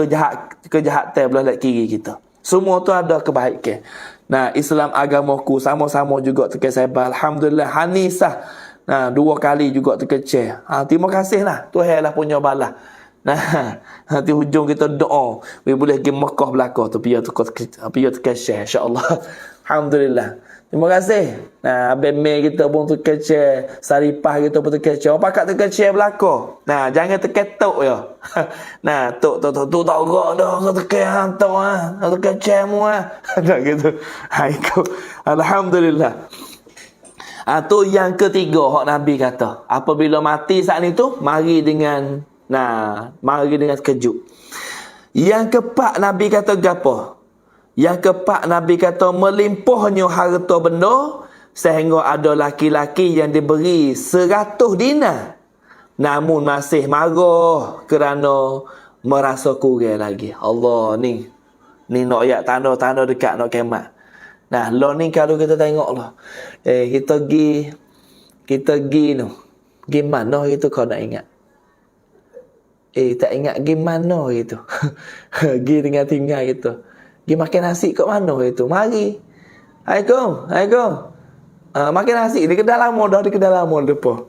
kejahatan belah kiri kita. Semua tu ada kebaikan. Nah, Islam agamaku sama-sama juga terkesebar. Alhamdulillah, Hanisah. Nah, 2 kali juga terkecil. Terima kasihlah. Tuhan lah punya balas. Nah, nanti hujung kita doa. We boleh pergi Mekah belakang tu. Biar terkecil. InsyaAllah. Alhamdulillah. Terima kasih. Nah, Abang Mei kita pun terkecil. Saripah kita pun terkecil. Orang pakat terkecil belakang. Nah, jangan terketuk ya. Nah, tuk tak gerak dah. Kau terkecil hantar lah. Kau terkecil mu lah. Nah, gitu. Alhamdulillah. Tu yang ketiga hak Nabi kata. Apabila mati saat itu, mari dengan sekejap. Yang keempat Nabi kata gapo? Yang keempat Nabi kata melimpahnya harta benda sehingga ada laki-laki yang diberi 100 dinar namun masih marah kerana merasa kurang lagi. Allah ni nak ayat tanda-tanda dekat nak kiamat. Nah, lo ni kalau kita tengok lah. Kita pergi tu. Gimana itu kau nak ingat? Tak ingat gimana gitu. Pergi dengan tinggal gitu. Pergi makan nasi kat mana gitu. Mari. Assalamualaikum. Makan nasi di kedai lama depan.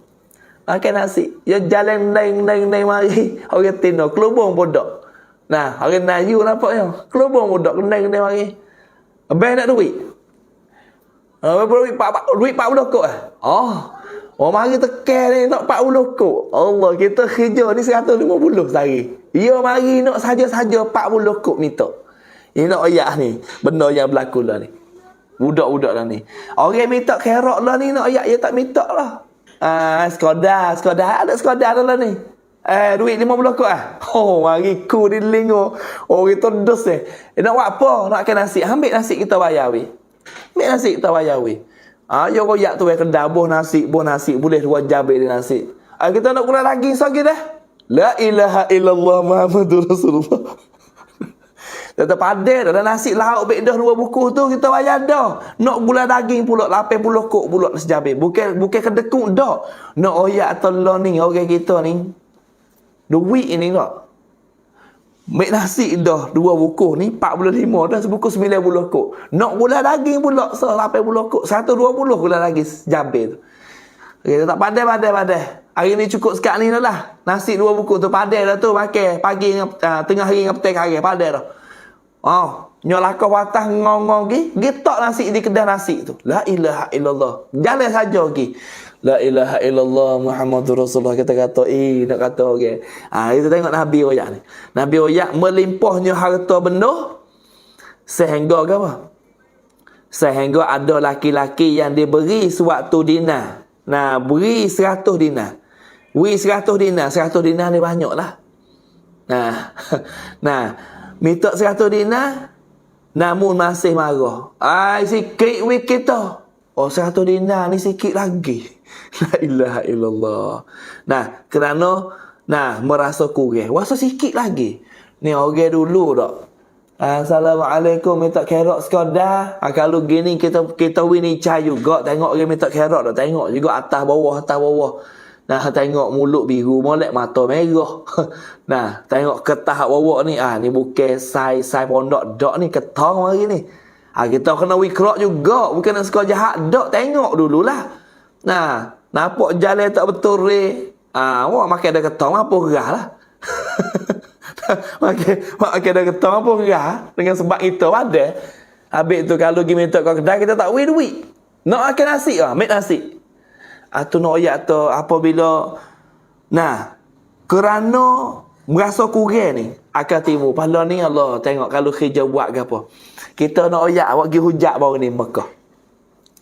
Makan nasi. Ya jalan neng mari. Orang tino kelubung bodak. Nah, orang Melayu nampaknya. Kelubung bodak neng mari. Abang nak duit. Duit 40 kok ah. Oh, mari tekan ni nak 40 kok. Allah, kita kerja ni 150 sehari. Ya, mari nak saja-saja 40 kok minta. Ini nak ayat ni. Benda yang berlaku lah ni. Budak-budak lah ni. Orang minta kerak lah ni nak ayat, dia tak minta lah. Sekadar. Ada sekadar lah ni. Duit 50 kok ah. Oh, mari ku di lingo. Oh, kita dos nak buat apa? Nak makan nasi. Ambil nasi kita bayar weh. Ambil nasi kita bayar weh. Yo koyak tu kedai buah nasi boleh 2 jam di nasi. Kita nak gula daging sagi dah. La ilaha illallah Muhammadur Rasulullah. Tetap ada dah nasi lauk bek dah 2 buku tu kita bayar dah. Nak gula daging pula 80 kok pula sejabit. Bukan kedekut dak. Nak oyak tolong ni orang kita ni. Duit ini tak. Mek nasi dah 2 buku ni 45 dah sebuku 90 kok. Nak gula daging pula 80 kok. 120 gula daging sejabit tu. Okay, tak pandai. Hari ni cukup sekat ni lah. Nasi 2 buku tu pandai dah tu pakai pagi tengah hari dengan petang hari pandai dah. Nyolakah watah ngong-ngong gi tak nasi di kedai nasi tu. La ilaha illallah. Jalan saja gi. La ilaha illallah Muhammadur Rasulullah. Kita kata nak kata orang. Kita tengok Nabi royak ni. Nabi royak melimpahnya harta benda sehingga apa? Sehingga ada laki-laki yang diberi suatu dinar. Nah, beri 100 dinar. Beri 100 dinar. 100 dinar ni banyak lah. Nah, minta 100 dinar namun masih marah. Sikit weh kita. 100 dinar ni sikit lagi. La ilaha illallah. Nah, kerana merasa kurang. Rasa sikit lagi. Ni orang dulu tak. Assalamualaikum, minta kerak sekadar. Kalau gini kita wini cah juga. Tengok orang minta kerak tak. Tengok juga atas bawah. Nah, tengok mulut biru molek, mata merah. Nah, tengok ketah bawah ni. Ni bukan sai pondok dak ni, ketang hari ni. Kita kena wikrak juga. Bukan nak suka jahat dak. Tengok dululah. Nah, nampak jalan tak betul re. Awak makan dah ketang apa gerah lah. makan dah ketang apa gerah dengan sebab kita ada. Habis tu kalau pergi minta kat kedai kita tak win duit. Nak makan nasi ambil nasi. Tu nak ayat tu apabila kerana merasa kurang ni akan timbul pahala ni. Allah tengok kalau kerja buat ke apa. Kita nak ayat awak pergi hujat baru ni Mekah.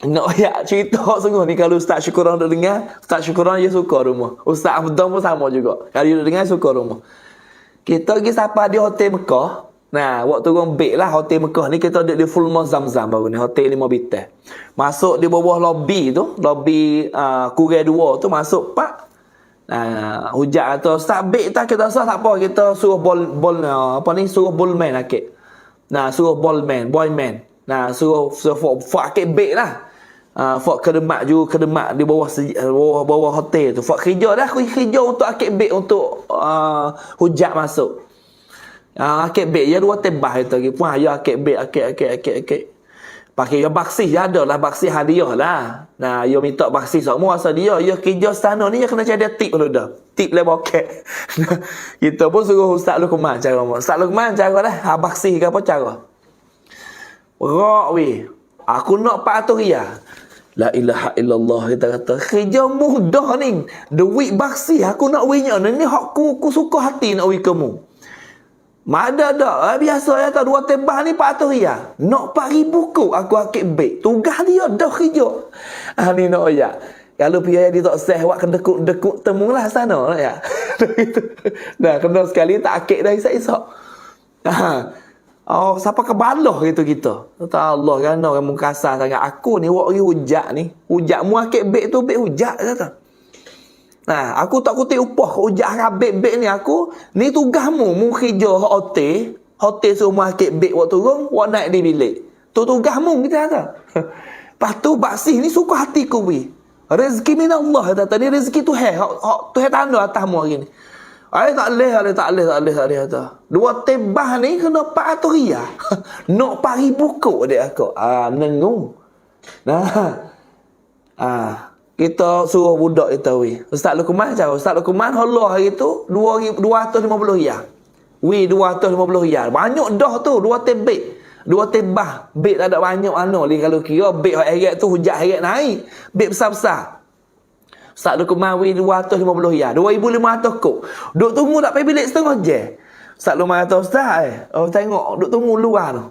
Nak ayat cerita sungguh ni kalau Ustaz Syukuran duk dengar, Ustaz Syukuran dia suka rumah. Ustaz Abdul pun sama juga. Kalau dia duk dengar suka rumah. Kita pergi sapa di hotel Mekah. Nah, waktu orang baik lah hotel Mekah ni kita duduk di Full Mall Zamzam baru ni, hotel 5 bintang. Masuk di bawah lobby tu, lobby Kurai 2 tu masuk pak. Hujat kata Ustaz baik tak kita tak apa, kita suruh suruh ballman akik. Suruh boyman. Suruh akik baik lah. Fak kedemak di bawah hotel tu. Fak kerja dah kerja untuk akik beg untuk hujat masuk. Akik beg ya 2 tebah itu lagi. Puan ya akik beg akik. Pakai yang baksi ya ada lah, baksi hadiah lah. Nah, yo minta baksi semua asal dia, yo kerja sana ni kena cari tip dulu dah. Tip le bokek. Kita pun suruh Ustaz Luqman cara mak. Ustaz Luqman cara dah, baksi ke apa cara? Rak we. Aku nak 400 riyal. La ilaha illallah, kita kata kerja mudah ni. Duit baksi aku nak winya ni aku suka hati nak wi kamu. Ada dah. Biasa ya tak 2 tebah ni 400 riyal. Nak 4,000 kau aku akik baik. Tugas dia dah kerja. Ni nak ya. Kalau biaya dia tak sah awak kena dekuk temulah sana ya. Dah kena sekali tak akik dah isak-isak. Oh, siapa kebalah gitu kita. Kata Allah kan orang kasar sangat. Aku ni wak hujak ni. Hujak mu akik baik tu baik hujak kata. Nah, aku tak kutip upah kau hujak habib-bib ni aku. Ni tugasmu, mu kerja hotel. Hotel suruh mu akik baik waktu turun, wak naik di bilik. Tu tugasmu kita kata. Lepas tu baksih ni suka hatiku we. Rezeki min Allah kata ni rezeki Tuhan. Tuhan tanda atas mu hari ni. Tak boleh kata. 2 tebah ni kena 400 riyal. Nak 4,000 kau adik aku. Nengung. Nah. Kita suruh budak kita we. Ustaz Luqman cara. Ustaz Luqman Allah hari tu 250 riyal. We 250 riyal. Banyak dah tu 2 tebek. 2 tebah. Beg tak ada banyak mana li kalau kira beg heret tu hujat heret naik. Beg besar-besar. Ustaz Luqman we 250 riyal. 2,500 kok. Duk tunggu tak pergi bilik setengah je. Ustaz Luqman kata Ustaz tengok duk tunggu luar tu.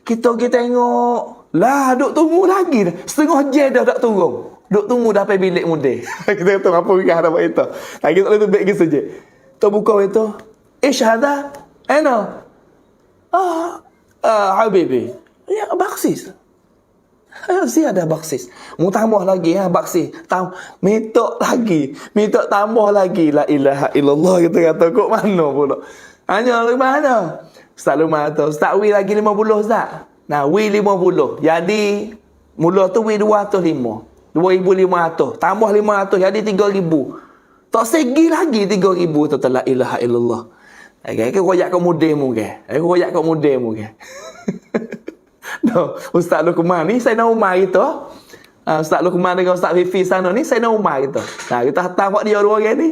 Kita pergi tengok. Lah duk tunggu lagi dah. Setengah je dah tak turun. Duk tunggu dah pergi bilik muda. Kita kata apa fikir hadapan itu. Lagi tak boleh tu baik gitu je. Tu buka itu. Syahada. Ana. Habibi. Ya baksis. Si ada baksis. Mu tambah lagi baksis. Minta lagi. Minta tambah lagi. La ilaha illallah kita kata kok mana pula. Hanya mana? Ustaz Luqman tu. Ustaz wi lagi 50 Ustaz. Nah, wi 50. Jadi mula tu wi 205. 2,500 tambah 500 jadi 3,000. Tak segi lagi 3,000 tu la ilaha illallah. Aku koyak kau mudemu ke. Aku koyak kau mudemu ke. No, Ustaz Luqman ni saya nak umar gitu. Ustaz Luqman dengan Ustaz Fifi sana ni saya nak umar gitu. Nah, kita hantar buat dia dua orang ni.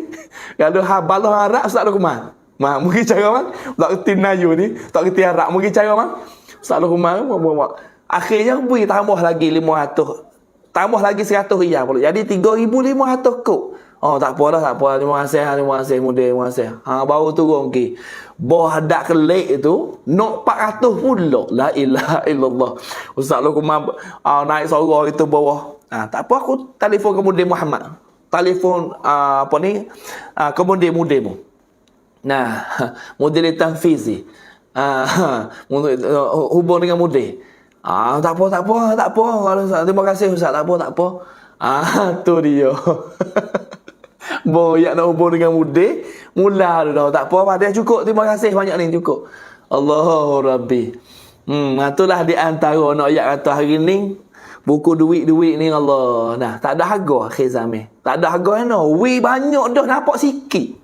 Kalau habalah harap Ustaz Luqman. Mungkin cara mang tak kerti Melayu ni, tak kerti Arab mungkin cara mang. Ustaz Luqman akhirnya beri tambah lagi 500. Tambah lagi 100 riyal pula. Jadi 3,500 kok. Tak apa dah. Terima kasih muda, terima kasih. Baru turun ke. Bawah hadak kelik tu, nak 400 pula. La ilaha illallah. Ustaz Luqman naik sorang itu bawah. Tak apa aku telefon kemudian Muhammad. Telefon kemudian mudamu. Nah, model tanfizi. Hubung dengan muda. Tak apa. Terima kasih Ustaz. Tak apa. Tu dia. Boyak nak hubung dengan muda. Mula dah. Tak apa. Dia cukup. Terima kasih banyak ni. Cukup. Allahu Rabbi. Itulah di antara nak ayat kata hari ni. Buku duit ni Allah. Nah, tak ada harga akhir zaman. Tak ada harga no. Wi banyak dah dapat sikit.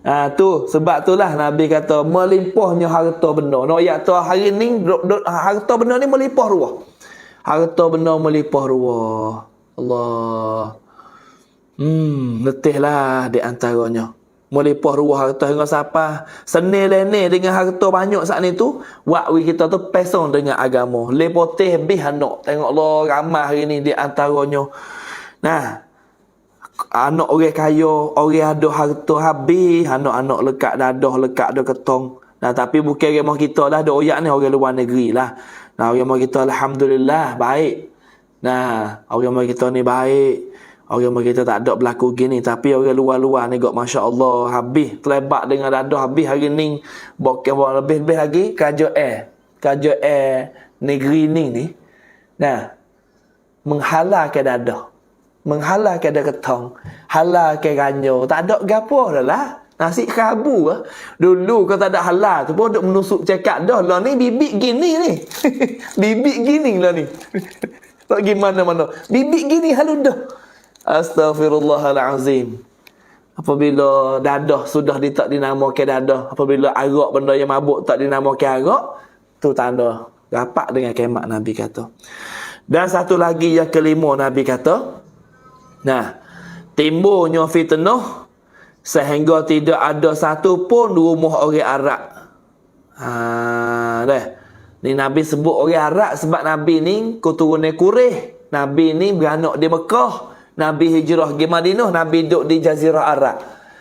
Tu sebab itulah Nabi kata melimpahnya harta benda. Nak ayat tu hari ni harta benda ni melimpah ruah. Harta benda melimpah ruah. Allah. Letihlah di antaranya. Melimpah ruah harta hingga siapa senil-lenil dengan harta banyak saat ni tu, wakwi kita tu pesong dengan agama. Lepoteh habis anak. Tengoklah ramai hari ni di antaranya. Nah, anak orang kaya, orang ada harta habis, anak-anak lekat dadah, lekat ada ketong. Nah, tapi bukan agama kita lah, ada oyak ni orang luar negeri lah. Nah, agama kita alhamdulillah baik. Nah, agama kita ni baik. Agama kita tak ada berlaku gini, tapi orang luar-luar ni gak masya-Allah habis terlebat dengan dadah habis hari ni. Bukan lebih-lebih lagi kerajaan negeri ni. Nah, menghalalkan dadah. Menghalalkan ada ketong, halalkan ranyo, tak ada gapo dah lah. Nasi kerabu lah. Dulu kalau tak ada halal tu pun duk menusuk cakap dah lah ni bibit gini ni. Bibit gini lah ni. Tak gimana mana. Bibit gini halu dah. Astaghfirullahalazim. Apabila dadah sudah tak dinamakan dadah, apabila arak benda yang mabuk tak dinamakan arak, tu tanda Rapat dengan kemak Nabi kata. Dan satu lagi yang kelima Nabi kata, nah, timbulnya fitnah sehingga tidak ada satu pun rumah orang Arab. Dah. Ni Nabi sebut orang Arab sebab Nabi ni keturunan Quraisy. Nabi ni beranak di Mekah. Nabi hijrah ke Madinah, Nabi duduk di Jazirah Arab.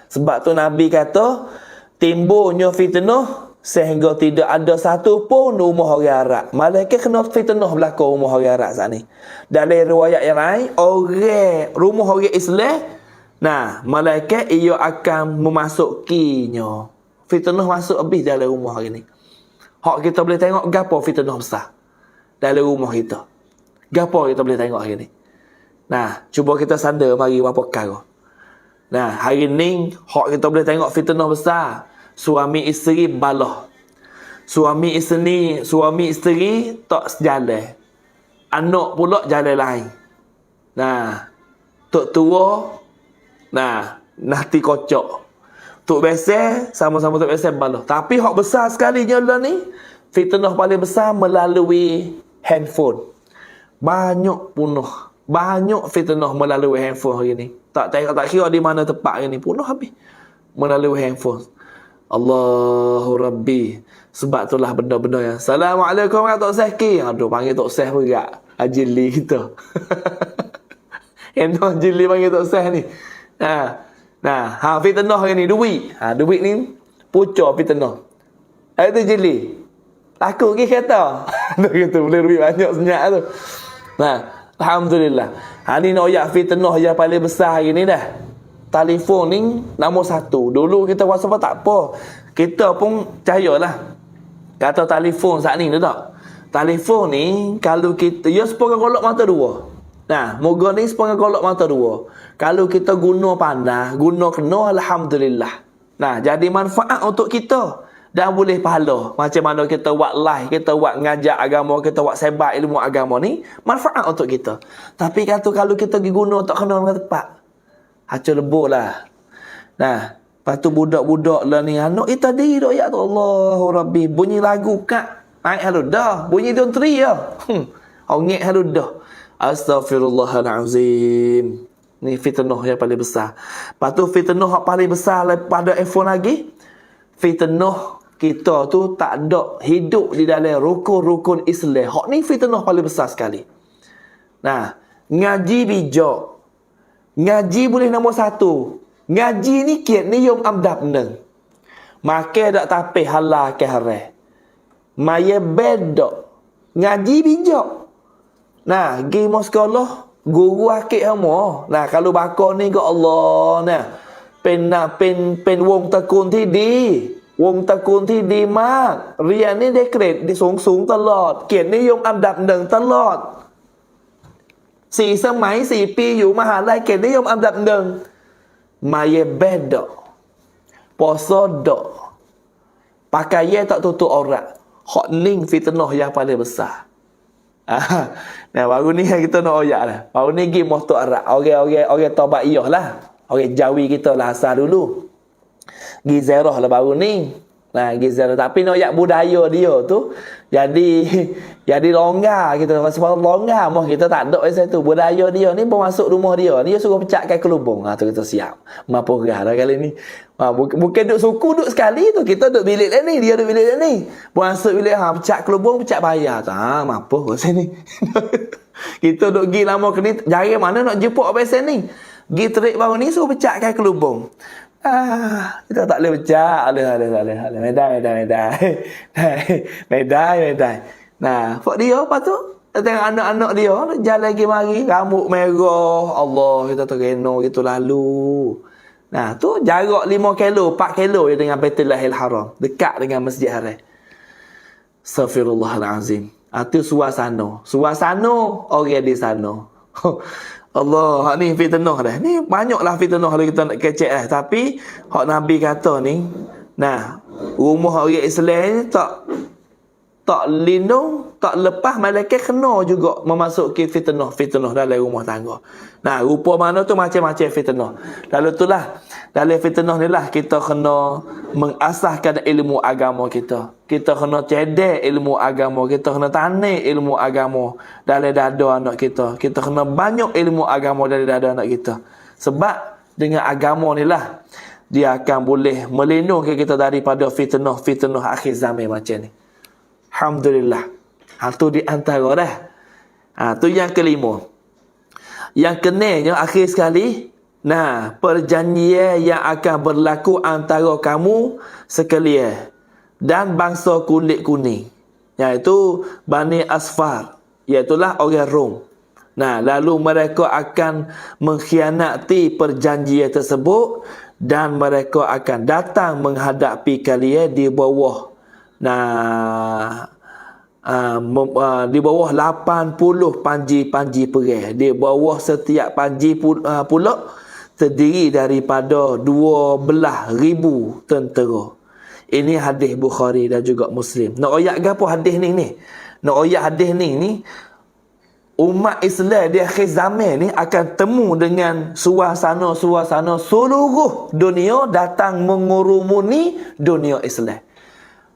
Sebab tu Nabi kata, timbulnya fitnah sehingga tidak ada satu pun rumah orang Arab. Malaikat kena fitnah berlaku rumah orang Arab saat ni. Dalam riwayat yang lain, rumah orang Islam, nah, malaikat ia akan memasukinya. Fitnah masuk habis dalam rumah hari ni. Hak kita boleh tengok gapo fitnah besar dalam rumah kita. Gapo kita boleh tengok hari ni. Nah, cuba kita sandar mari apa perkara. Nah, hari ni hak kita boleh tengok fitnah besar. Suami isteri balah. Suami isteri tak sejalan. Anak pula jalan lain. Nah, tok tua, nah, nanti kocok. Tok besar, sama-sama tok besar balah. Tapi hak besar sekalinya lah ni, fitnah paling besar melalui handphone. Banyak fitnah melalui handphone hari ni. Tak kira di mana tempat hari ni, punah habis melalui handphone. Allahu Rabbi. Sebab itulah benda-benda yang Assalamualaikum Tok Seki. Aduh, panggil Tok Seh pula. Ajili kita. Enak jili panggil Tok Seh ni. Nah, fitnah hari ni duit. Duit ni pucuk fitnah. Itu jili. Takut ke kereta. Gitu, boleh duit banyak senyap tu. Nah, alhamdulillah. Ni noyak fitnah yang paling besar hari ni dah. Telefon ni nombor satu. Dulu kita rasa tak apa. Kita pun percayalah. Kata telefon saat ni tu tak. Telefon ni kalau kita, ya sepuluh kolok mata dua. Nah, moga ni sepuluh kolok mata dua. Kalau kita guna pandai, guna kena, alhamdulillah. Nah, jadi manfaat untuk kita. Dan boleh pahala. Macam mana kita buat live, kita buat ngajak agama, kita buat sebar ilmu agama ni, manfaat untuk kita. Tapi kata kalau kita guna tak kena dengan tepat, hancur lebur lah. Nah, lepas tu budak-budak lah ni, anak tadi dok ya Allahu Rabbi, bunyi lagu kak, naik haludah, bunyi dontri ya. Ongek haludah. Astaghfirullahalazim. Ni fitnah yang paling besar. Lepas tu fitnah yang paling besar pada iPhone lagi, fitnah kita tu tak ada hidup di dalam rukun-rukun Islam. Hak ni fitnah paling besar sekali. Nah, ngaji bijak. Ngaji boleh nombor satu. Ngaji ni kiat ni yom amdab neng. Makan tak tapi halal ke haram. Maya bedok. Ngaji bijak. Nah, pergi mau sekolah, guru akik hamo. Nah, kalau bakar ni ke Allah nah. Pen wong tekunที่ดี วงตระกูลที่ดีมากเรียนนี่ได้เกรดสูงตลอดเกียรตินิยมอันดับหนึ่งตลอด4 สมัย 4 ปีอยู่มหาลัยเกียรตินิยมอันดับหนึ่งมาเยเบดปอโซดpakaian tak tutup aurat. Hak ning fitnah yang paling besar. Nah, baru ni kita nak oyak lah. Baru ni pergi motor Arab. Orang Tabaiyah lah. Orang Jawi kita lah asal dulu. Gizerah lah baru ni. Nah, Gizerah. Tapi nak oyak budaya dia tu. Jadi longgar kita. Sebab longgar mah kita tak ada pasal tu. Budaya dia ni pun masuk rumah dia. Dia suruh pecahkan kelubung. Tu kita siap. Mampu gerah dah kali ni. Bukan duduk suku duduk sekali tu. Kita duduk bilik lain ni. Dia duduk bilik lain ni. Masuk bilik pecah kelubung, pecah bayar. Mampu pasal ni. Kita duduk pergi lama ke ni. Jari mana nak jemput pasal ni. Pergi terik baru ni suruh pecahkan kelubung. Kita tak boleh pecah. Alih. Medai. Nah, buat dia apa tu? Tengok anak-anak dia jalan lagi mari, rambut merah. Allah, kita terreno gitu lalu. Nah, tu jarak 5 kilo, 4 kilo je dengan Baitullahil Haram, dekat dengan Masjid Haram. Astaghfirullahalazim. Itu suasana orang di sana. Allah, ni fitnah dah. Ni banyaklah fitnah kalau kita nak kecek dah. Tapi hak Nabi kata ni, nah, rumah orang Islam ni tak tak lindung, tak lepas, malaikat kena juga memasuki fitnah dalam rumah tangga. Nah, rupa mana tu macam-macam fitnah. Lalu itulah, dalam fitnah ni lah kita kena mengasahkan ilmu agama kita. Kita kena cedek ilmu agama, kita kena tanam ilmu agama dalam dada anak kita. Kita kena banyak ilmu agama dalam dada anak kita. Sebab dengan agama ni lah dia akan boleh melindungi kita daripada fitnah akhir zaman macam ni. Alhamdulillah. Tu di antara dah. Tu yang kelima. Yang kenanya akhir sekali, perjanjian yang akan berlaku antara kamu sekalian dan bangsa kulit kuning, iaitu Bani Asfar, iaitulah orang Rom. Lalu mereka akan mengkhianati perjanjian tersebut dan mereka akan datang menghadapi kalian di bawah di bawah 80 panji-panji perang. Di bawah setiap panji pula terdiri daripada 12,000 tentera. Ini hadis Bukhari dan juga Muslim. Nak ayat gapo hadis ni? Nak ayat hadis ni umat Islam di akhir zaman ni akan temu dengan suasana seluruh dunia datang mengurumuni dunia Islam.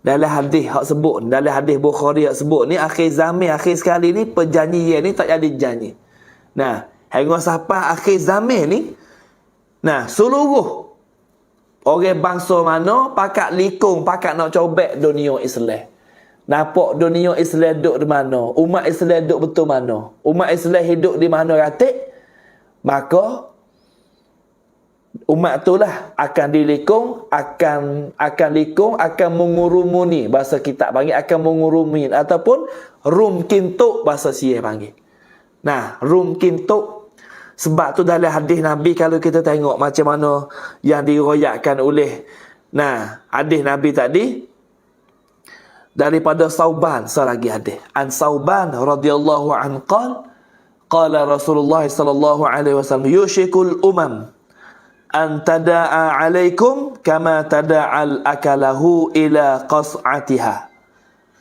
Dalam hadis hak sebut, dalam hadis Bukhari hak sebut ni, akhir zaman, akhir sekali ni perjanjian ni tak jadi janji. Hingga sampai akhir zaman ni, seluruh orang bangsa mana pakat likung, pakat nak cobek dunia Islam. Nampak dunia Islam duduk di mana, umat Islam duduk betul mana, umat Islam hidup di mana ratik, maka umat itulah akan dilikung, akan mengurumuni, bahasa kitab panggil akan mengurumi, ataupun rum kintuk bahasa Sia panggil. Rum kintuk. Sebab tu dalam hadis Nabi, kalau kita tengok macam mana yang diriwayatkan oleh hadis Nabi tadi daripada Sauban, selagi hadis an Sauban radhiyallahu anhu qala Rasulullah sallallahu alaihi wasallam yushikul umam an tada'a alaikum kama tada'al akalahu ila qas'atiha.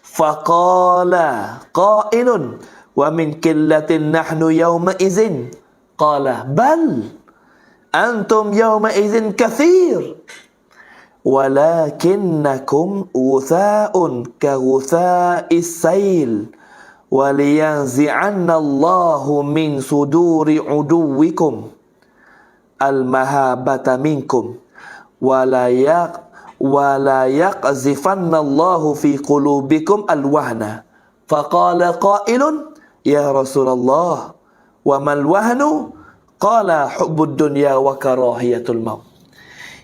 Faqala qailun wa min qillatin nahnu yawma izin. Qala bal antum yawma izin kathir walakinnakum utha'un ka utha'is sayl waliyanzi'anna Allahu min suduri uduwikum al-mahabata minkum wala yaqzifanna Allahu fi qulubikum al-wahna. Faqala qailun ya Rasulullah wa mal wahnu? Qala hubbud dunya wa karahiyatul maut.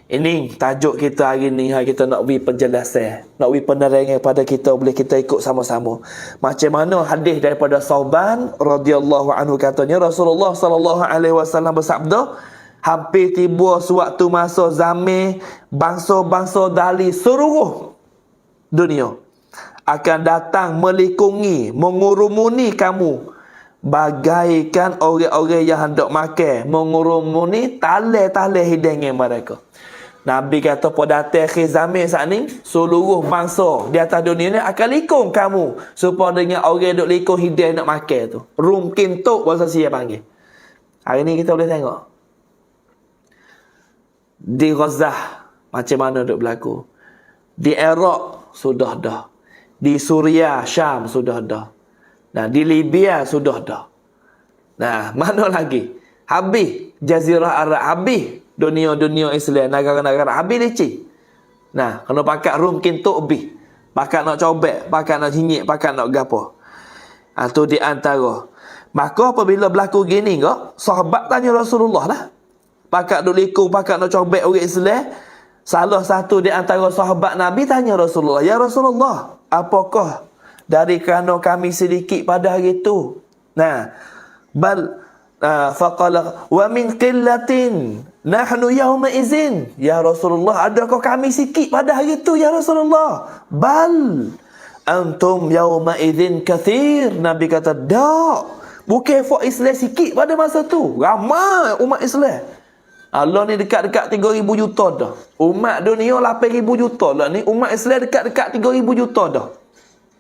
Ini tajuk kita hari ni. Kita nak beri penjelasan, nak beri penerangan pada kita, boleh kita ikut sama-sama. Macam mana hadis daripada Sauban radhiyallahu anhu katanya Rasulullah sallallahu alaihi wasallam bersabda, hampir tiba suatu masa zaman bangsa-bangsa dari seluruh dunia akan datang melikungi, mengurumuni kamu bagaikan orang-orang yang hendak makan, mengurumuni tali-tali hidangan mereka. Nabi kata pada akhir zaman saat ni, seluruh bangsa di atas dunia ni akan likung kamu supaya dengan orang duk likung hidang nak makan tu. Rum kintuk bahasa Sia panggil. Hari ni kita boleh tengok di Gaza macam mana duk berlaku, di Iraq sudah dah, di Suria, Syam sudah dah, di Libya sudah dah. Mana lagi? Habis Jazirah Arab, habis dunia-dunia Islam, negara-negara habis leceh. Kena pakat rum kintuk lebih, pakat nak cobek, pakat nak hinyik, pakat nak gapo. Tu di antara. Maka apabila berlaku gini kok, sahabat tanya Rasulullah lah, pakat duk likung, pakat nak cobek orang Islam. Salah satu di antara sahabat Nabi tanya Rasulullah, ya Rasulullah, apakah dari kerana kami sedikit pada hari itu? Faqala wa min qillatin nahnu yawma izin. Ya Rasulullah, adakah kami sikit pada hari itu ya Rasulullah? Bal antum yawma izin kathir. Nabi kata, tak, bukan for Islam sikit pada masa tu, ramai umat Islam. Allah ni dekat-dekat 3,000 juta dah. Umat dunia 8,000 juta lah ni, umat Islam dekat-dekat 3,000 juta dah.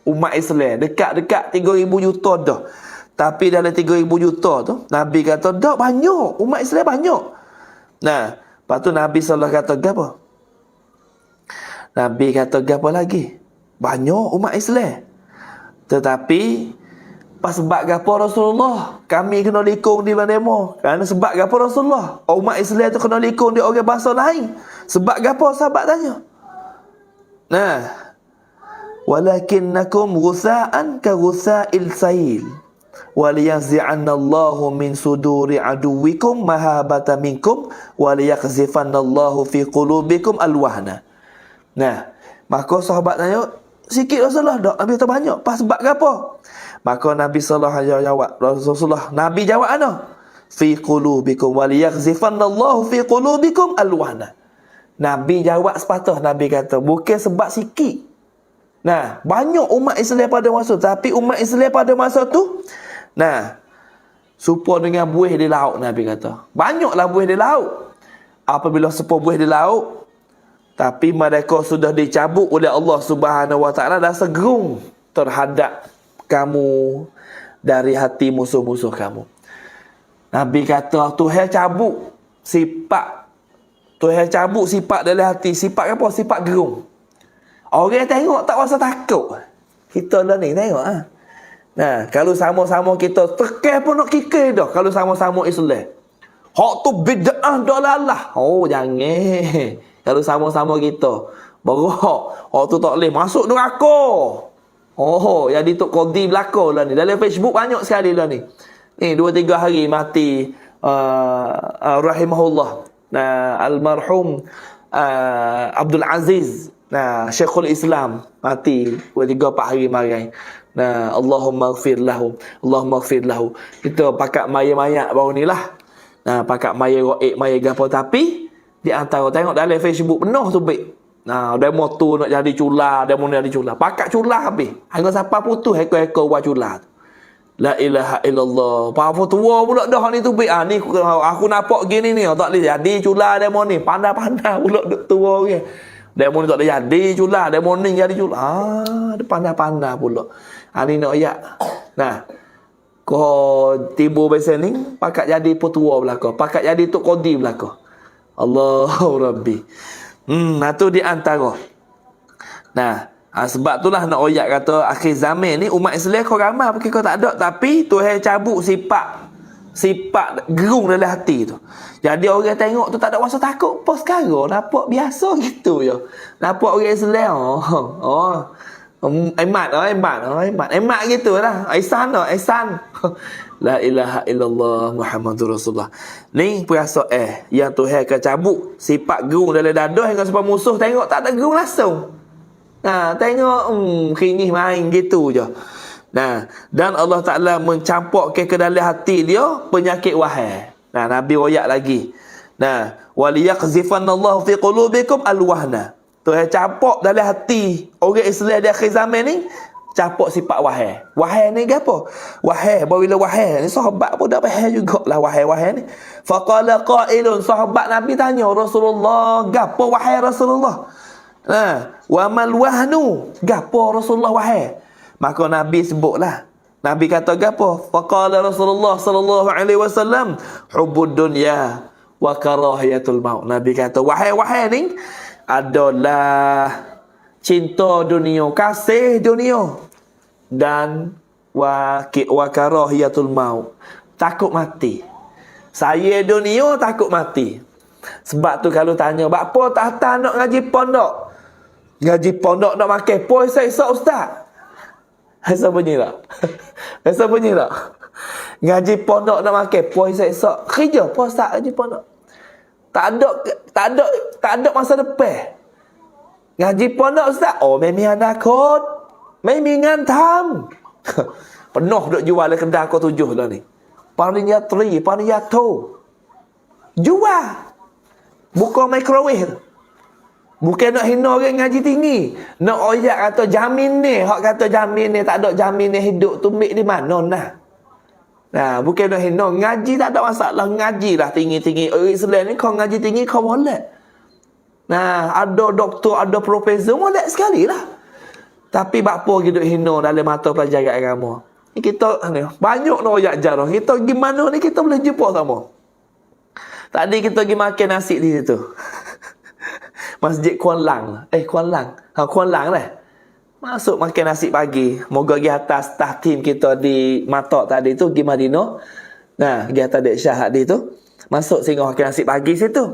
umat Islam. Dekat-dekat 3,000 juta dah. Tapi dalam 3,000 juta tu, Nabi kata, dah banyak. Umat Islam banyak. Nah, lepas tu Nabi SAW kata, apa? Nabi kata, apa lagi? Banyak umat Islam. Tetapi, pas sebab apa Rasulullah, kami kena likung di mana-mana. Kerana sebab apa Rasulullah, umat Islam tu kena likung di orang bahasa lain. Sebab apa sahabat tanya? Nah, walakinnakum ghusa'an ka ghusa'il sail waliyanzi'anna Allahu min suduri aduwikum mahabata minkum waliyakzifanna Allahu fi qulubikum alwahna. Nah, maka sahabat tanya, sikit Rasulullah dak, Nabi kata banyak. Pas sebab apa? Maka Nabi sallallahu alaihi wasallam jawab, Rasulullah Nabi jawab ana, fi qulubikum waliyakzifanna Allahu fi qulubikum alwahna. Nabi jawab sepatah. Nabi kata bukan sebab sikit. Nah, banyak umat Islam pada masa tu. Tapi umat Islam pada masa tu, nah, serupa dengan buih di laut. Nabi kata banyaklah buih di laut. Apabila serupa buih di laut, tapi mereka sudah dicabut oleh Allah Subhanahu Wa Taala dan segerung terhadap kamu dari hati musuh-musuh kamu. Nabi kata Tuhan cabut sifat, Tuhan cabut sifat dalam hati. Sifat apa? Sifat gerung. Orang tengok tak rasa takut. Kita lah ni tengok ha? Nah, kalau sama-sama kita tekan pun nak kikir dah. Kalau sama-sama Islam, hak tu bid'ah dalalah. Oh, jangan. Kalau sama-sama kita berak, hak tu tak boleh masuk neraka. Oh, jadi Tok Qadi belakang lah ni. Dalam Facebook banyak sekali lah ni. Ni 2-3 hari mati rahimahullah. Almarhum Abdul Aziz, Syekhul Islam mati 3-4 hari marai. Allahumma ighfir lahu, Allahumma ighfir lahu. Kita pakat mayat-mayat baru ni lah. Pakat mayat goib, mayat gapo. Tapi di antara tengok dalam Facebook penuh tu baik. Demo tu nak jadi cula, demo nak jadi cula. Pakat cula habis. Hangga siapa putus ekor-ekor buat cula tu. La ilaha illallah. Apa tua pula dah ni tu baik. Ni aku nampak gini ni, tak boleh jadi cula demo ni. Pandai-pandai pula duk tua orang. Demo ni tak boleh jadi cula, demo ni jadi cula. Dia pandai-pandai pula. Ni nak ayat. Nah, kau tiba biasa ni pakat jadi petua belaka, pakat jadi Tok Qadi belaka. Allahu Rabbi. Tu di antara. Sebab itulah nak oyak kata akhir zaman ni umat Islam kau ramai porque kau tak ada, tapi Tuhan cabut sifat gerung dalam hati tu. Jadi orang tengok tu tak ada rasa takut. Apa sekarang nampak biasa gitu je. Nampak orang Islam emat gitu lah. Ihsan. La ilaha illallah Muhammadur Rasulullah. Ni perasaan yang Tuhan akan cabut sifat gerung dalam dada hingga sampai musuh tengok tak ada gerung langsung. Tengok kini main gitu je. Dan Allah Ta'ala mencampurkan ke dalam hati dia penyakit wahai. Nabi royak lagi. Waliyaqzifanallahu fi qulubikum alwahna. Tuhan campur dalam hati orang Islam di akhir zaman ni, campur sifat wahai. Wahai ni apa? Wahai, bila wahai ni sahabat pun dah faham jugalah wahai ni. Faqala qailun, sahabat Nabi tanya Rasulullah, gapo wahai Rasulullah? Wa mal wahnu, gapo Rasulullah wahai? Maka Nabi sebutlah. Nabi kata gapo? Faqala Rasulullah sallallahu alaihi wasallam, hubbud dunya wa karahiyatul maut. Nabi kata wahai ni adalah cinta dunia, kasih dunia, dan wa karahiyatul maut, takut mati. Saya dunia takut mati. Sebab tu kalau tanya, apa tak nak ngaji pondok? Ngaji pondok nak makan poi saya ustaz. Rasa bunyi tak? Rasa bunyi tak? Ngaji pondok nak makan poi saya kerja apa ustaz ngaji pondok? Tak ada masa depan. Ngaji pondok ustaz,ไม่มีอนาคต ไม่มีงานทำ penuh duk jual di kedai kau 7 dah ni. Parinya 3, parinya 2. Jual. Buka microwave. Bukan nak hina orang ngaji tinggi. Nak oyak kata jamin ni, hak kata jamin ni tak ada jamin ni hidup tu mik di mana nah. Bukan nak hina, ngaji tak ada masalah, ngaji lah tinggi-tinggi. Orang Islam ni kau ngaji tinggi kau boleh. Ada doktor, ada profesor, molek sekali lah. Tapi bakpo hidup hina dalam mata pelajaran agama. Ni kita ni banyak nak royak jarah. Kita gimana ni kita boleh jumpa sama. Tadi kita pergi makan nasi di situ. Masjid Kuan Lang. Kuan Lang. Kuan Lang lah. Masuk makan nasi pagi. Moga pergi atas staff team kita di Matok tadi tu pergi Madinah. Nah, pergi atas Dek Syah tadi tu. Masuk singgah makan nasi pagi situ.